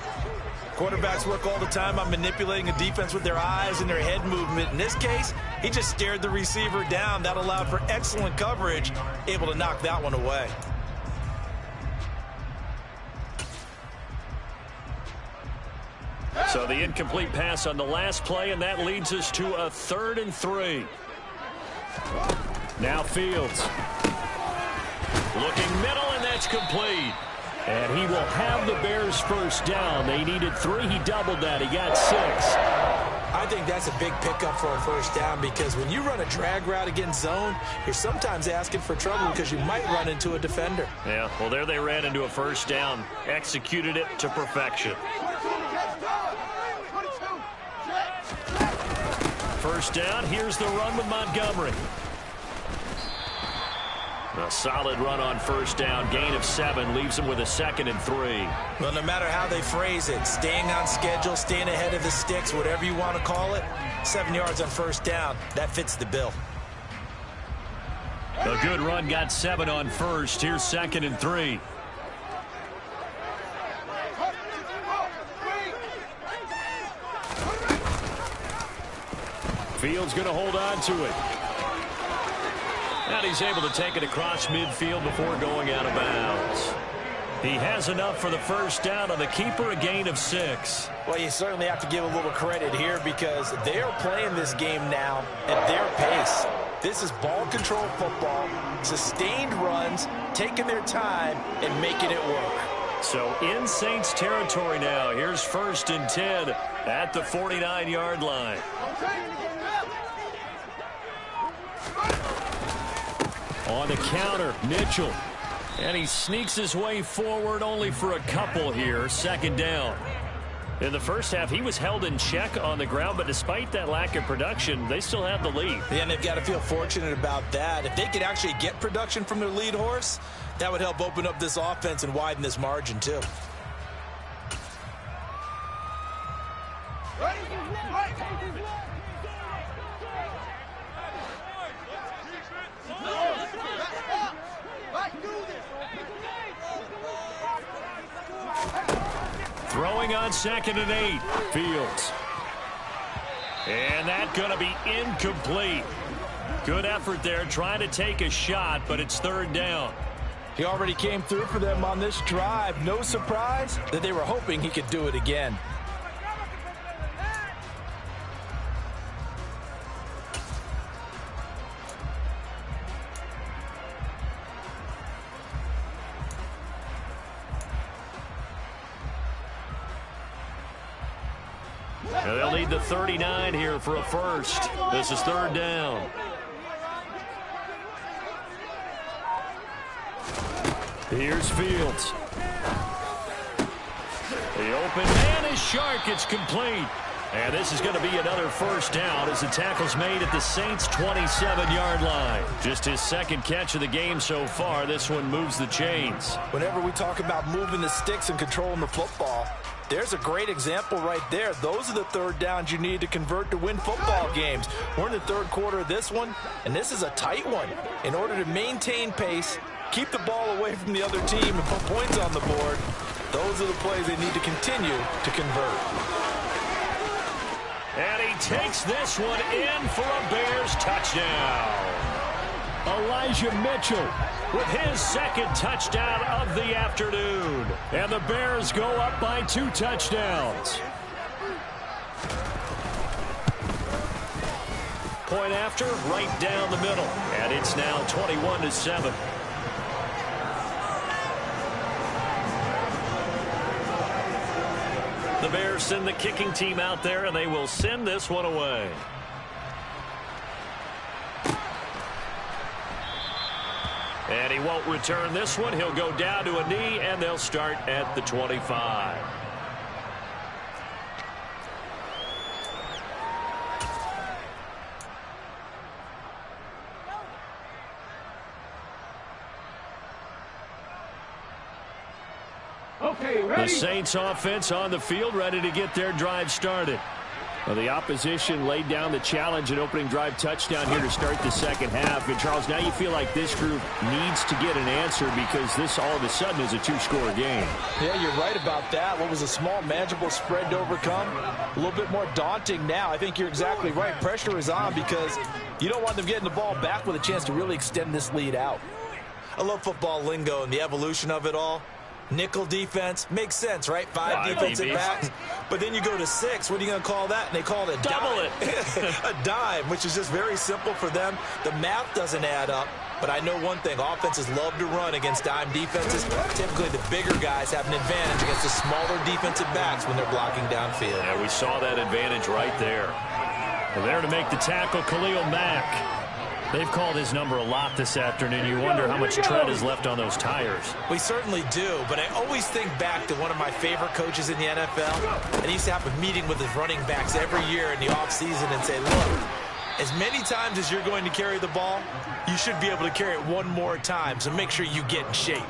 Quarterbacks work all the time on manipulating a defense with their eyes and their head movement. In this case, he just stared the receiver down. That allowed for excellent coverage, able to knock that one away. So the incomplete pass on the last play, and that leads us to a 3rd and 3. Now Fields. Looking middle, and that's complete. And he will have the Bears first down. They needed 3. He doubled that. He got 6. I think that's a big pickup for a first down because when you run a drag route against zone, you're sometimes asking for trouble because you might run into a defender. Yeah, well, there they ran into a first down. Executed it to perfection. First down, here's the run with Montgomery. A solid run on first down, gain of 7, leaves him with a 2nd and 3. Well, no matter how they phrase it, staying on schedule, staying ahead of the sticks, whatever you want to call it, 7 yards on first down, that fits the bill. A good run, got 7 on first. Here's 2nd and 3. Fields going to hold on to it. And he's able to take it across midfield before going out of bounds. He has enough for the first down on the keeper, a gain of 6. Well, you certainly have to give a little credit here because they are playing this game now at their pace. This is ball control football, sustained runs, taking their time and making it work. So in Saints territory now. Here's 1st and 10 at the 49-yard line. On the counter, Mitchell. And he sneaks his way forward only for a couple here. 2nd down. In the first half, he was held in check on the ground, but despite that lack of production, they still have the lead. Yeah, and they've got to feel fortunate about that. If they could actually get production from their lead horse, that would help open up this offense and widen this margin, too. Throwing on 2nd and 8. Fields. And that's going to be incomplete. Good effort there trying to take a shot, but it's 3rd down. He already came through for them on this drive. No surprise that they were hoping he could do it again. Now they'll need the 39 here for a first. This is third down. Here's Fields. The open man is Shark. It's complete. And this is going to be another first down as the tackle's made at the Saints' 27-yard line. Just his second catch of the game so far. This one moves the chains. Whenever we talk about moving the sticks and controlling the football, there's a great example right there. Those are the third downs you need to convert to win football games. We're in the third quarter of this one, and this is a tight one. In order to maintain pace, keep the ball away from the other team, and put points on the board, those are the plays they need to continue to convert. And he takes this one in for a Bears touchdown. Elijah Mitchell with his second touchdown of the afternoon. And the Bears go up by 2 touchdowns. Point after, right down the middle. And it's now 21-7. The Bears send the kicking team out there, and they will send this one away. And he won't return this one. He'll go down to a knee, and they'll start at the 25. Okay, ready? The Saints offense on the field, ready to get their drive started. Well, the opposition laid down the challenge and opening drive touchdown here to start the second half. And, Charles, now you feel like this group needs to get an answer because this all of a sudden is a 2-score game. Yeah, you're right about that. What was a small, manageable spread to overcome, a little bit more daunting now. I think you're exactly right. Pressure is on because you don't want them getting the ball back with a chance to really extend this lead out. I love football lingo and the evolution of it all. Nickel defense makes sense, right? 5 defensive backs. But then you go to 6. What are you going to call that? And they call it a double dime. A dime, which is just very simple for them. The math doesn't add up. But I know one thing. Offenses love to run against dime defenses. Typically, the bigger guys have an advantage against the smaller defensive backs when they're blocking downfield. Yeah, we saw that advantage right there. Well, there to make the tackle, Khalil Mack. They've called his number a lot this afternoon. You wonder how much tread is left on those tires. We certainly do, but I always think back to one of my favorite coaches in the NFL. And he used to have a meeting with his running backs every year in the offseason and say, look, as many times as you're going to carry the ball, you should be able to carry it one more time, so make sure you get in shape.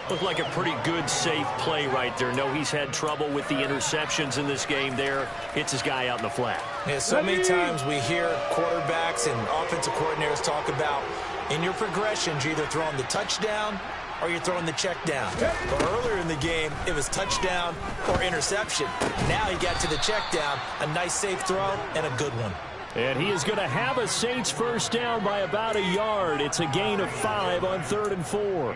Looked like a pretty good, safe play right there. No, he's had trouble with the interceptions in this game there. Hits his guy out in the flat. Yeah, so many times we hear quarterbacks and offensive coordinators talk about in your progressions, you're either throwing the touchdown or you're throwing the check down. But earlier in the game, it was touchdown or interception. Now he got to the check down, a nice safe throw, and a good one. And he is going to have a Saints first down by about a yard. It's a gain of 5 on 3rd and 4.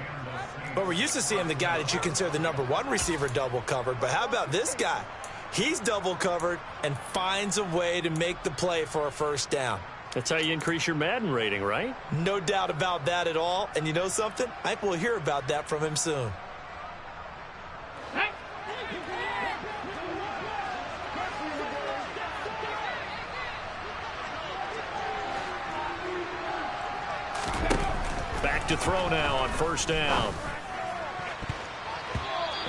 But we're used to seeing the guy that you consider the #1 receiver double covered. But how about this guy? He's double covered and finds a way to make the play for a first down. That's how you increase your Madden rating, right? No doubt about that at all. And you know something? I think we'll hear about that from him soon. Back to throw now on first down.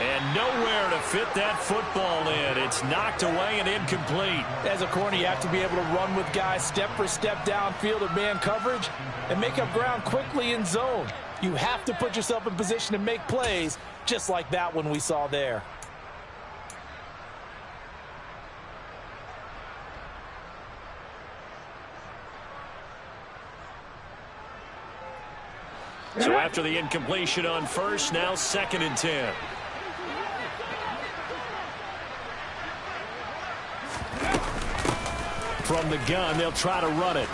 And nowhere to fit that football in. It's knocked away and incomplete. As a corner, you have to be able to run with guys step for step downfield in man coverage and make up ground quickly in zone. You have to put yourself in position to make plays just like that one we saw there. So after the incompletion on first, now 2nd and 10. From the gun, they'll try to run it.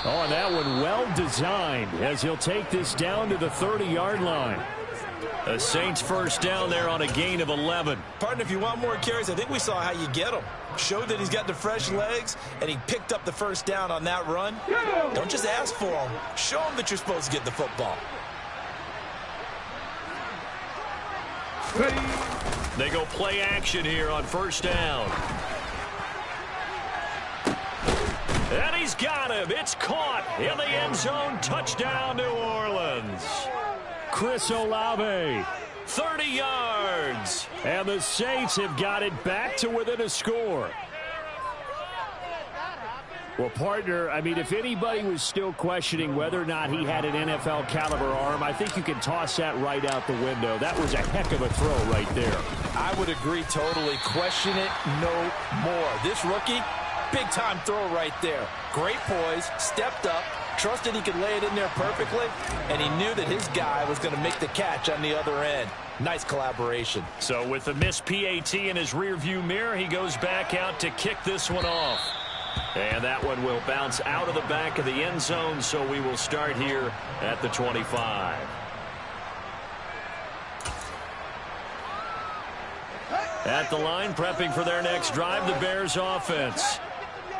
Oh, and that one well designed as he'll take this down to the 30-yard line. The Saints first down there on a gain of 11. Partner, if you want more carries, I think we saw how you get him. Showed that he's got the fresh legs, and he picked up the first down on that run. Don't just ask for him. Show him that you're supposed to get the football. Ready. They go play action here on first down. And he's got him. It's caught in the end zone. Touchdown, New Orleans. Chris Olave, 30 yards. And the Saints have got it back to within a score. Well, partner, I mean, if anybody was still questioning whether or not he had an NFL caliber arm, I think you can toss that right out the window. That was a heck of a throw right there. I would agree totally. Question it no more. This rookie, big-time throw right there. Great poise, stepped up, trusted he could lay it in there perfectly, and he knew that his guy was going to make the catch on the other end. Nice collaboration. So with the missed PAT in his rearview mirror, he goes back out to kick this one off. And that one will bounce out of the back of the end zone, so we will start here at the 25. At the line, prepping for their next drive, the Bears offense.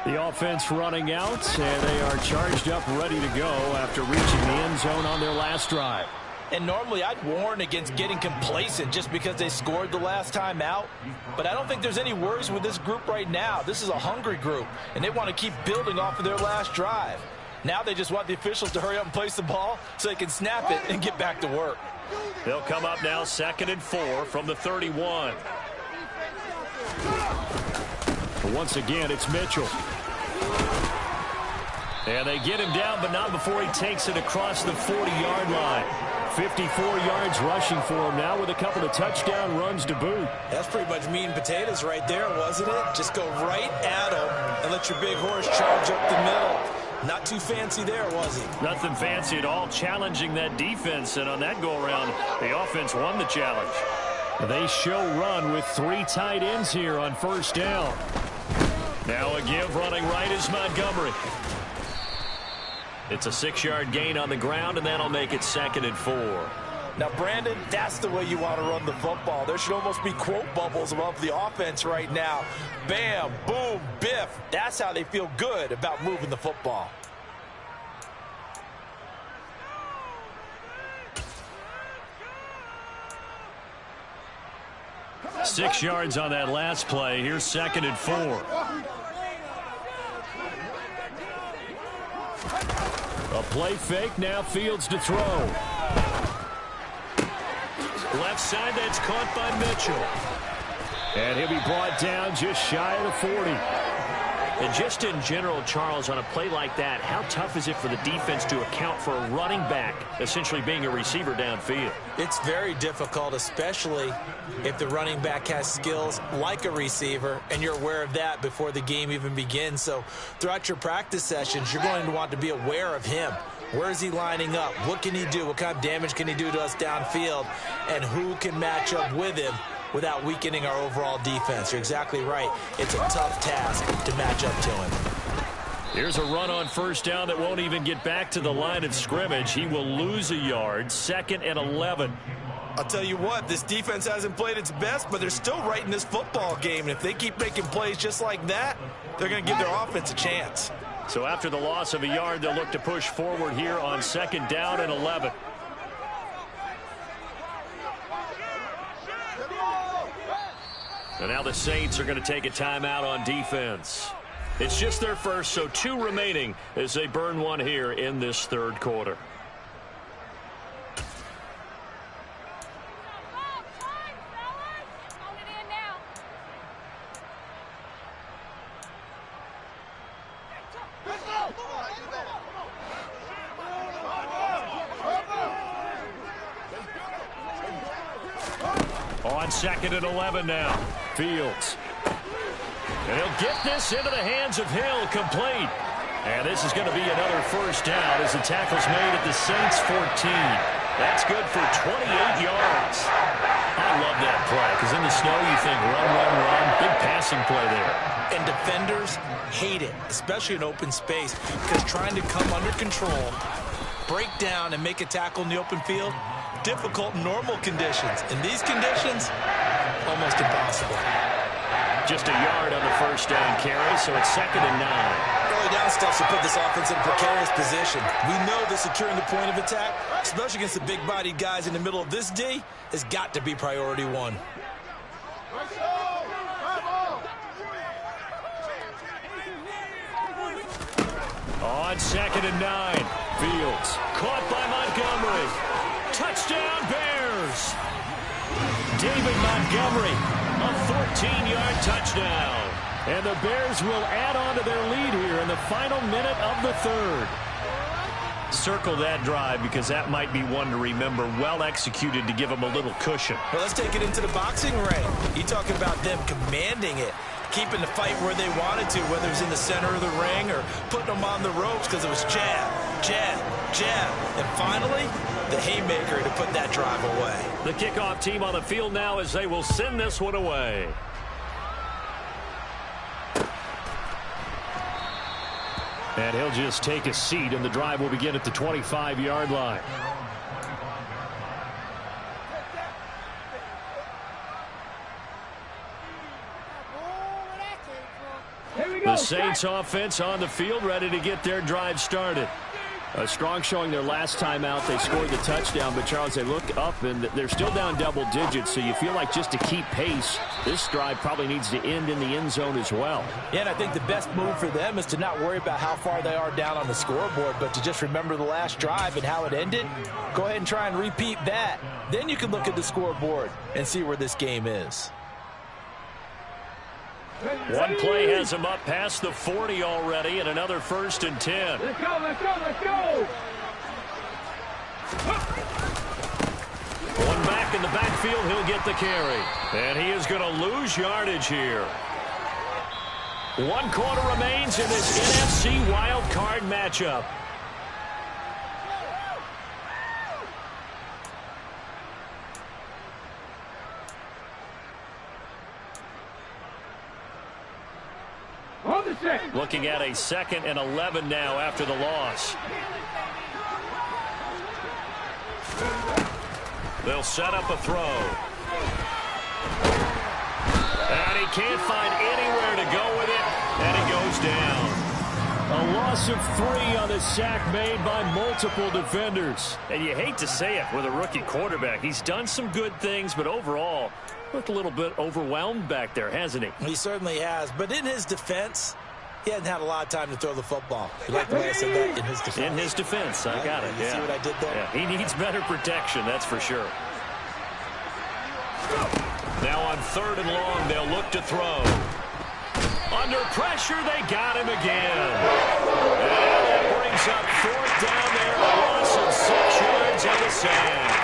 The offense running out, and they are charged up, ready to go after reaching the end zone on their last drive. And normally I'd warn against getting complacent just because they scored the last time out. But I don't think there's any worries with this group right now. This is a hungry group, and they want to keep building off of their last drive. Now they just want the officials to hurry up and place the ball so they can snap it and get back to work. They'll come up now 2nd and 4 from the 31. Once again, it's Mitchell. And they get him down, but not before he takes it across the 40-yard line. 54 yards rushing for him now with a couple of touchdown runs to boot. That's pretty much meat and potatoes right there, wasn't it? Just go right at him and let your big horse charge up the middle. Not too fancy there, was he? Nothing fancy at all, challenging that defense, and on that go-around, the offense won the challenge. They show run with 3 tight ends here on first down. Now a give running right is Montgomery. It's a 6-yard gain on the ground, and that'll make it 2nd and 4. Now, Brandon, that's the way you want to run the football. There should almost be quote bubbles above the offense right now. Bam, boom, biff. That's how they feel good about moving the football. Six yards on that last play. Here's 2nd and 4. A play fake, now Fields to throw. Left side, that's caught by Mitchell. And he'll be brought down just shy of the 40. And just in general, Charles, on a play like that, how tough is it for the defense to account for a running back essentially being a receiver downfield? It's very difficult, especially if the running back has skills like a receiver, and you're aware of that before the game even begins. So throughout your practice sessions, you're going to want to be aware of him. Where is he lining up? What can he do? What kind of damage can he do to us downfield? And who can match up with him without weakening our overall defense? You're exactly right. It's a tough task to match up to him. Here's a run on first down that won't even get back to the line of scrimmage. He will lose a yard. 2nd and 11. I'll tell you what, this defense hasn't played its best, but they're still right in this football game. And if they keep making plays just like that, they're going to give their offense a chance. So after the loss of a yard, they'll look to push forward here on 2nd down and 11. And now the Saints are going to take a timeout on defense. It's just their first, so 2 remaining as they burn one here in this 3rd quarter. On 2nd and 11 now. Fields. And he'll get this into the hands of Hill, complete. And this is going to be another first down as the tackle's made at the Saints 14. That's good for 28 yards. I love that play because in the snow you think run, run, run. Big passing play there. And defenders hate it, especially in open space, because trying to come under control, break down, and make a tackle in the open field, difficult in normal conditions. In these conditions, almost impossible. Just a yard on the first down carry, so it's 2nd and 9. Early down stuff should put this offense in a precarious position. We know that securing the point of attack, especially against the big-bodied guys in the middle of this D, has got to be priority one. On 2nd and 9, Fields caught by Montgomery. Touchdown, Bears! David Montgomery, a 14-yard touchdown. And the Bears will add on to their lead here in the final minute of the 3rd. Circle that drive because that might be one to remember. Well executed to give them a little cushion. Well, let's take it into the boxing ring. You talking about them commanding it, keeping the fight where they wanted to, whether it's in the center of the ring or putting them on the ropes because it was jab, jab, jab. And finally, the haymaker to put that drive away. The kickoff team on the field now as they will send this one away. And he'll just take a seat, and the drive will begin at the 25-yard line. The Saints offense on the field, ready to get their drive started. A strong showing their last time out. They scored the touchdown, but, Charles, they look up, and they're still down double digits, so you feel like just to keep pace, this drive probably needs to end in the end zone as well. Yeah, and I think the best move for them is to not worry about how far they are down on the scoreboard, but to just remember the last drive and how it ended. Go ahead and try and repeat that. Then you can look at the scoreboard and see where this game is. One play has him up past the 40 already, and another 1st and 10. Let's go, let's go, let's go! One back in the backfield, he'll get the carry. And he is going to lose yardage here. 1 quarter remains in this NFC Wildcard matchup. Looking at a 2nd and 11 now after the loss. They'll set up a throw. And he can't find anywhere to go with it, and he goes down. A loss of 3 on the sack made by multiple defenders. And you hate to say it with a rookie quarterback. He's done some good things, but overall, looked a little bit overwhelmed back there, hasn't he? He certainly has, but in his defense, he hasn't had a lot of time to throw the football. You like the way I said that? In his defense. In his defense, I got it. You see what I did there? Yeah, he needs better protection, that's for sure. Now on 3rd and long, they'll look to throw. Under pressure, they got him again. And that brings up 4th down there, a loss of 6 yards and a sack.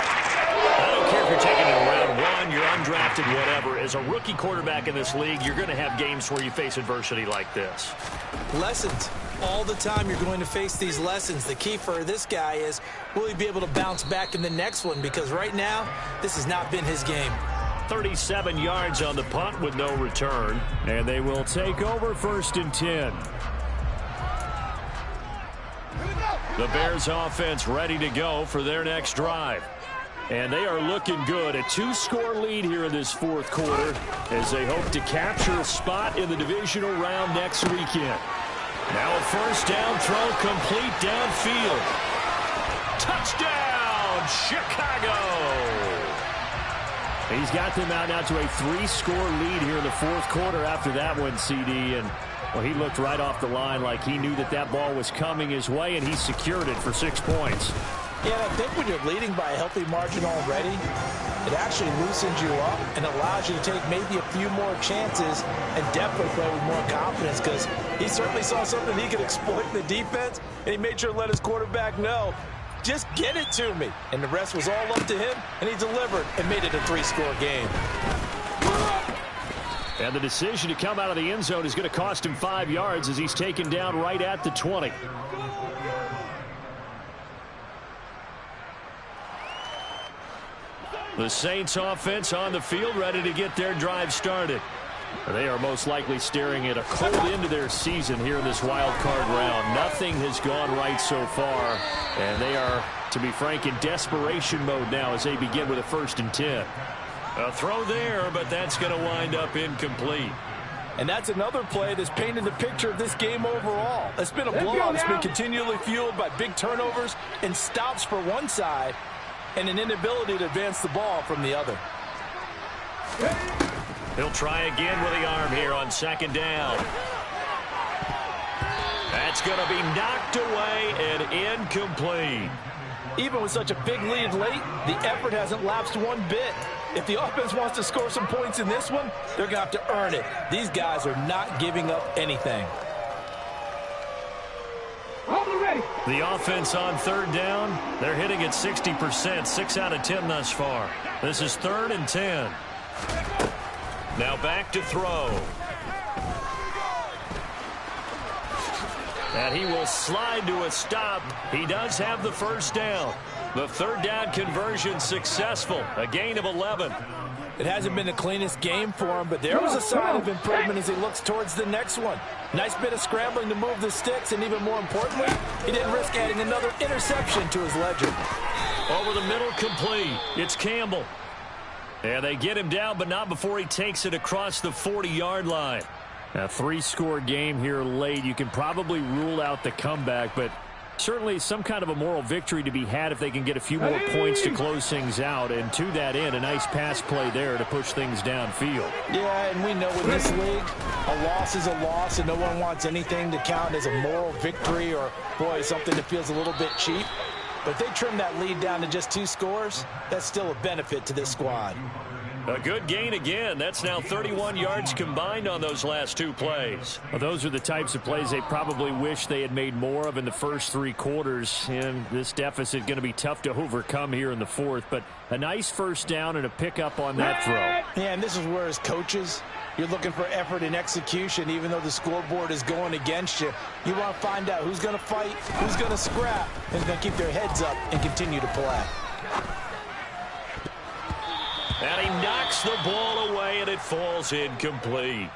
I don't care if you're taking it in round 1, you're undrafted, whatever. As a rookie quarterback in this league, you're going to have games where you face adversity like this. Lessons. All the time you're going to face these lessons. The key for this guy is, will he be able to bounce back in the next one? Because right now, this has not been his game. 37 yards on the punt with no return. And they will take over 1st and 10. The Bears offense ready to go for their next drive. And they are looking good. A 2-score lead here in this 4th quarter as they hope to capture a spot in the divisional round next weekend. Now a 1st down throw complete downfield. Touchdown, Chicago! He's got them out now to a 3-score lead here in the 4th quarter after that one, CD. And, well, he looked right off the line like he knew that that ball was coming his way, and he secured it for 6 points. Yeah, I think when you're leading by a healthy margin already, it actually loosens you up and allows you to take maybe a few more chances and definitely play with more confidence because he certainly saw something he could exploit in the defense, and he made sure to let his quarterback know, just get it to me. And the rest was all up to him, and he delivered and made it a 3-score game. And the decision to come out of the end zone is going to cost him 5 yards as he's taken down right at the 20. The Saints offense on the field, ready to get their drive started. They are most likely staring at a cold end to their season here in this wild card round. Nothing has gone right so far, and they are, to be frank, in desperation mode now as they begin with a 1st and 10. A throw there, but that's going to wind up incomplete. And that's another play that's painted the picture of this game overall. It's been a blowout. It's been continually fueled by big turnovers and stops for one side and an inability to advance the ball from the other. He'll try again with the arm here on 2nd down. That's going to be knocked away and incomplete. Even with such a big lead late, the effort hasn't lapsed one bit. If the offense wants to score some points in this one, they're going to have to earn it. These guys are not giving up anything. The offense on 3rd down, they're hitting at 60%, 6 out of 10 thus far. This is 3rd and 10. Now back to throw. And he will slide to a stop. He does have the 1st down. The 3rd down conversion successful. A gain of 11. It hasn't been the cleanest game for him, but there was a sign of improvement as he looks towards the next one. Nice bit of scrambling to move the sticks, and even more importantly, he didn't risk adding another interception to his ledger. Over the middle, complete. It's Campbell. And they get him down, but not before he takes it across the 40-yard line. A 3-score game here late. You can probably rule out the comeback, but certainly some kind of a moral victory to be had if they can get a few more points to close things out. And to that end, a nice pass play there to push things downfield. Yeah, and we know in this league, a loss is a loss, and no one wants anything to count as a moral victory or, boy, something that feels a little bit cheap. But if they trim that lead down to just 2 scores, that's still a benefit to this squad. A good gain again. That's now 31 yards combined on those last 2 plays. Well, those are the types of plays they probably wish they had made more of in the first 3 quarters. And this deficit going to be tough to overcome here in the 4th. But a nice 1st down and a pickup on that throw. Yeah, and this is where as coaches, you're looking for effort and execution. Even though the scoreboard is going against you, you want to find out who's going to fight, who's going to scrap, and who's going to keep their heads up and continue to play. And he knocks the ball away, and it falls incomplete.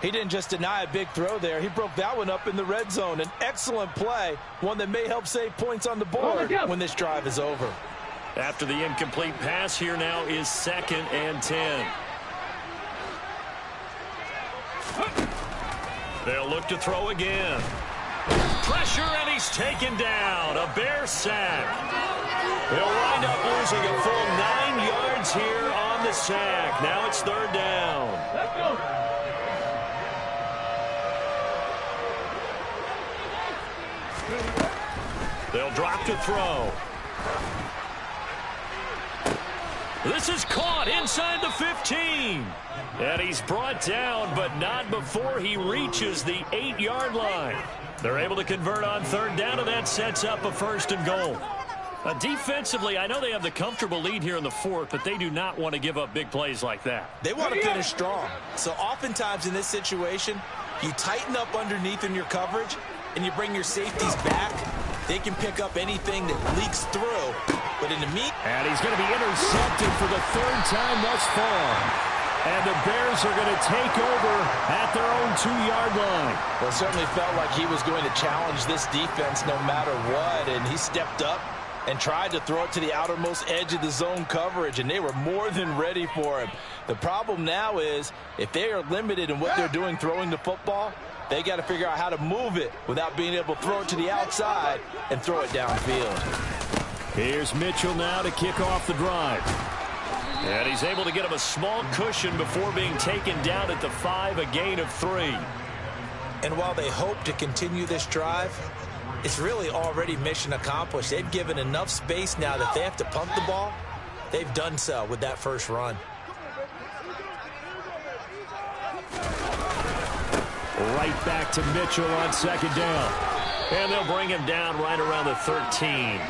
He didn't just deny a big throw there. He broke that one up in the red zone. An excellent play, one that may help save points on the board when this drive is over. After the incomplete pass, here now is 2nd and 10. They'll look to throw again. Pressure, and he's taken down. A Bear sack. They'll wind up losing a full 9 yards here on the sack. Now it's 3rd down. Let's go. They'll drop to throw. This is caught inside the 15. And he's brought down, but not before he reaches the 8-yard line. They're able to convert on 3rd down, and that sets up a 1st and goal. Defensively, I know they have the comfortable lead here in the 4th, but they do not want to give up big plays like that. They want to finish strong. So oftentimes in this situation, you tighten up underneath in your coverage, and you bring your safeties back. They can pick up anything that leaks through. But in the meat... And he's going to be intercepted for the 3rd time thus far. And the Bears are going to take over at their own 2-yard line. Well, it certainly felt like he was going to challenge this defense no matter what, and he stepped up and tried to throw it to the outermost edge of the zone coverage, and they were more than ready for him. The problem now is if they are limited in what they're doing throwing the football, they got to figure out how to move it without being able to throw it to the outside and throw it downfield. Here's Mitchell now to kick off the drive. And he's able to get him a small cushion before being taken down at the 5, a gain of 3. And while they hope to continue this drive, it's really already mission accomplished. They've given enough space now that they have to punt the ball. They've done so with that first run. Right back to Mitchell on 2nd down. And they'll bring him down right around the 13.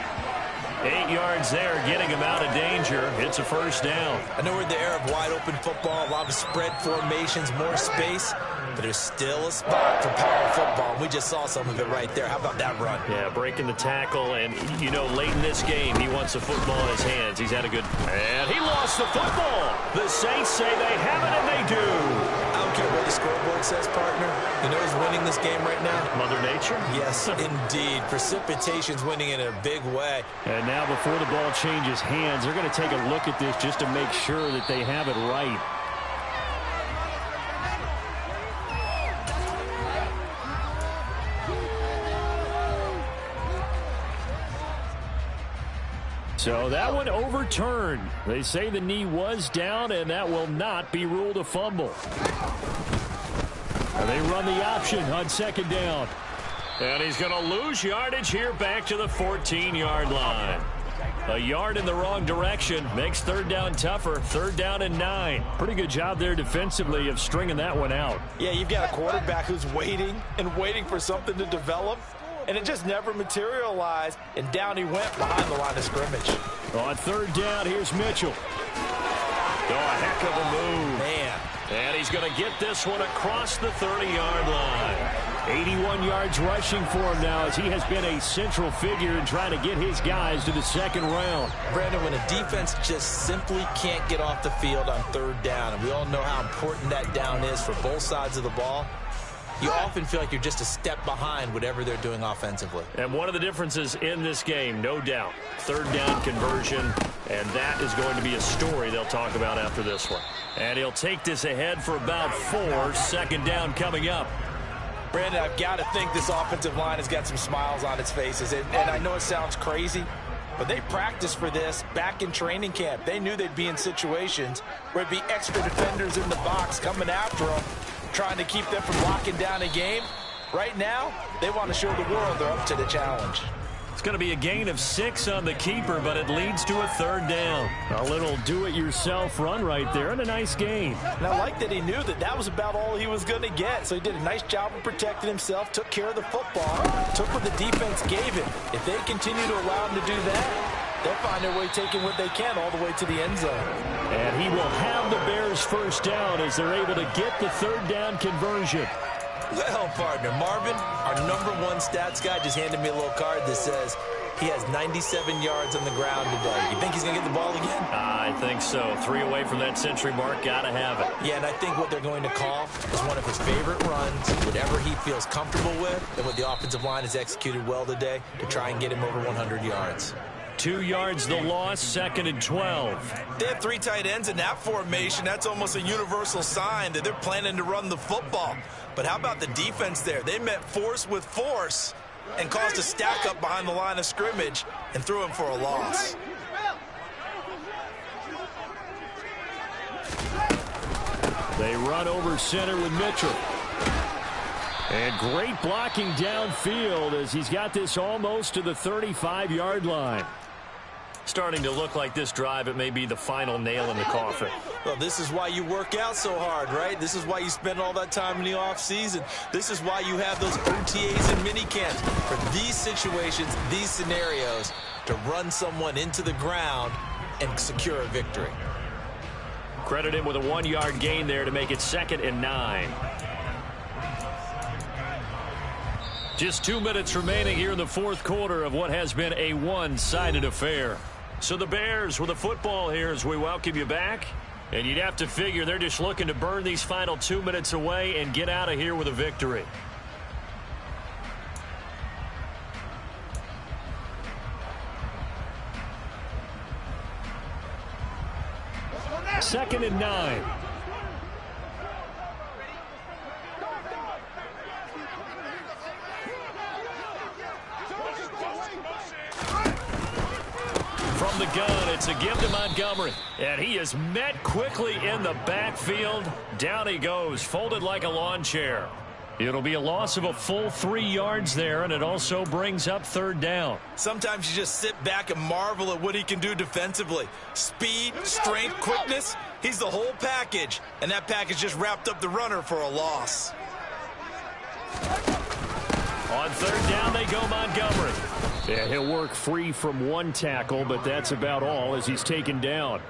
8 yards there, getting him out of danger. It's a first down. I know we're in the era of wide-open football, a lot of spread formations, more space, but there's still a spot for power football. We just saw some of it right there. How about that run? Yeah, breaking the tackle, and, you know, late in this game, he wants the football in his hands. He's had a good... And he lost the football. The Saints say they have it, and they do. I don't care what the scoreboard says, partner. You know who's winning this game right now? Mother Nature? Yes, indeed. Precipitation's winning in a big way. And now before the ball changes hands, they're going to take a look at this just to make sure that they have it right. So that one overturned. They say the knee was down, and that will not be ruled a fumble. And they run the option on second down. And he's going to lose yardage here back to the 14-yard line. A yard in the wrong direction makes third down tougher. Third down and 9. Pretty good job there defensively of stringing that one out. Yeah, you've got a quarterback who's waiting and waiting for something to develop, and it just never materialized, and down he went behind the line of scrimmage. On third down, here's Mitchell. Oh, a heck of a move. Man. And he's going to get this one across the 30-yard line. 81 yards rushing for him now as he has been a central figure in trying to get his guys to the second round. Brandon, when a defense just simply can't get off the field on third down, and we all know how important that down is for both sides of the ball, you often feel like you're just a step behind whatever they're doing offensively. And one of the differences in this game, no doubt, third down conversion, and that is going to be a story they'll talk about after this one. And he'll take this ahead for about 4. Second down coming up. Brandon, I've got to think this offensive line has got some smiles on its faces. And I know it sounds crazy, but they practiced for this back in training camp. They knew they'd be in situations where it'd be extra defenders in the box coming after them, trying to keep them from locking down a game. Right now, they want to show the world they're up to the challenge. It's going to be a gain of 6 on the keeper, but it leads to a third down. A little do-it-yourself run right there, and a nice gain. And I like that he knew that that was about all he was going to get. So he did a nice job of protecting himself, took care of the football, took what the defense gave him. If they continue to allow him to do that, they'll find their way taking what they can all the way to the end zone. And he will have the Bears first down as they're able to get the third down conversion. Well, partner, Marvin, our #1 stats guy, just handed me a little card that says he has 97 yards on the ground today. You think he's going to get the ball again? I think so. 3 away from that century mark. Got to have it. Yeah, and I think what they're going to call is one of his favorite runs, whatever he feels comfortable with, and what the offensive line has executed well today to try and get him over 100 yards. 2 yards the loss, 2nd and 12. They have 3 tight ends in that formation. That's almost a universal sign that they're planning to run the football. But how about the defense there? They met force with force and caused a stack up behind the line of scrimmage and threw him for a loss. They run over center with Mitchell. And great blocking downfield as he's got this almost to the 35-yard line. Starting to look like this drive, it may be the final nail in the coffin. Well, this is why you work out so hard, right? This is why you spend all that time in the offseason. This is why you have those OTAs and mini camps. For these situations, these scenarios, to run someone into the ground and secure a victory. Credit him with a 1-yard gain there to make it 2nd and 9. Just 2 minutes remaining here in the fourth quarter of what has been a one-sided affair. So the Bears with the football here as we welcome you back. And you'd have to figure they're just looking to burn these final 2 minutes away and get out of here with a victory. Second and 9. From the gun, it's a give to Montgomery. And he is met quickly in the backfield. Down he goes, folded like a lawn chair. It'll be a loss of a full 3 yards there, and it also brings up third down. Sometimes you just sit back and marvel at what he can do defensively. Speed, strength, quickness, he's the whole package. And that package just wrapped up the runner for a loss. On third down, they go Montgomery. Yeah, he'll work free from one tackle, but that's about all as he's taken down.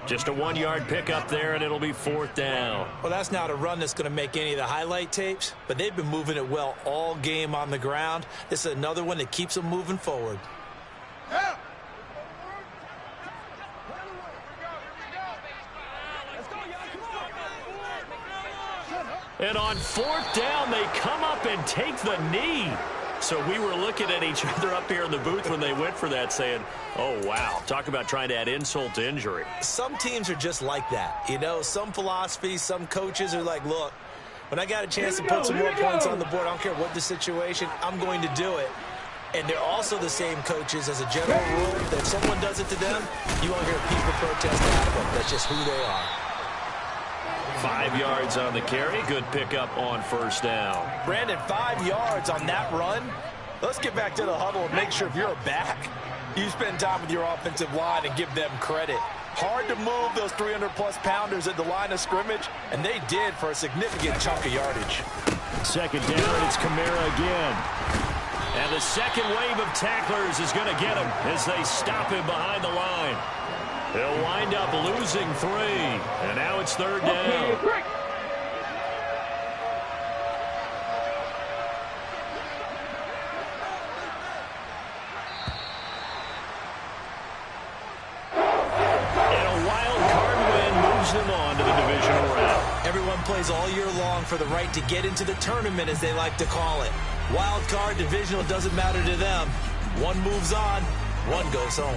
Just a 1-yard pickup there, and it'll be 4th down. Well, that's not a run that's going to make any of the highlight tapes, but they've been moving it well all game on the ground. This is another one that keeps them moving forward. And on 4th down, they come up and take the knee. So we were looking at each other up here in the booth when they went for that saying, oh, wow, talk about trying to add insult to injury. Some teams are just like that. You know, some philosophies, some coaches are like, look, when I got a chance to put some more points on the board, I don't care what the situation, I'm going to do it. And they're also the same coaches as a general rule that if someone does it to them, you won't hear people protest out of them. That's just who they are. 5 yards on the carry. Good pickup on 1st down. Brandon, 5 yards on that run. Let's get back to the huddle and make sure if you're a back, you spend time with your offensive line and give them credit. Hard to move those 300-plus pounders at the line of scrimmage, and they did for a significant chunk of yardage. 2nd down, it's Kamara again. And the second wave of tacklers is going to get him as they stop him behind the line. He'll wind up losing 3, and now it's 3rd down. And a wild card win moves them on to the divisional round. Everyone plays all year long for the right to get into the tournament, as they like to call it. Wild card, divisional, doesn't matter to them. One moves on, one goes home.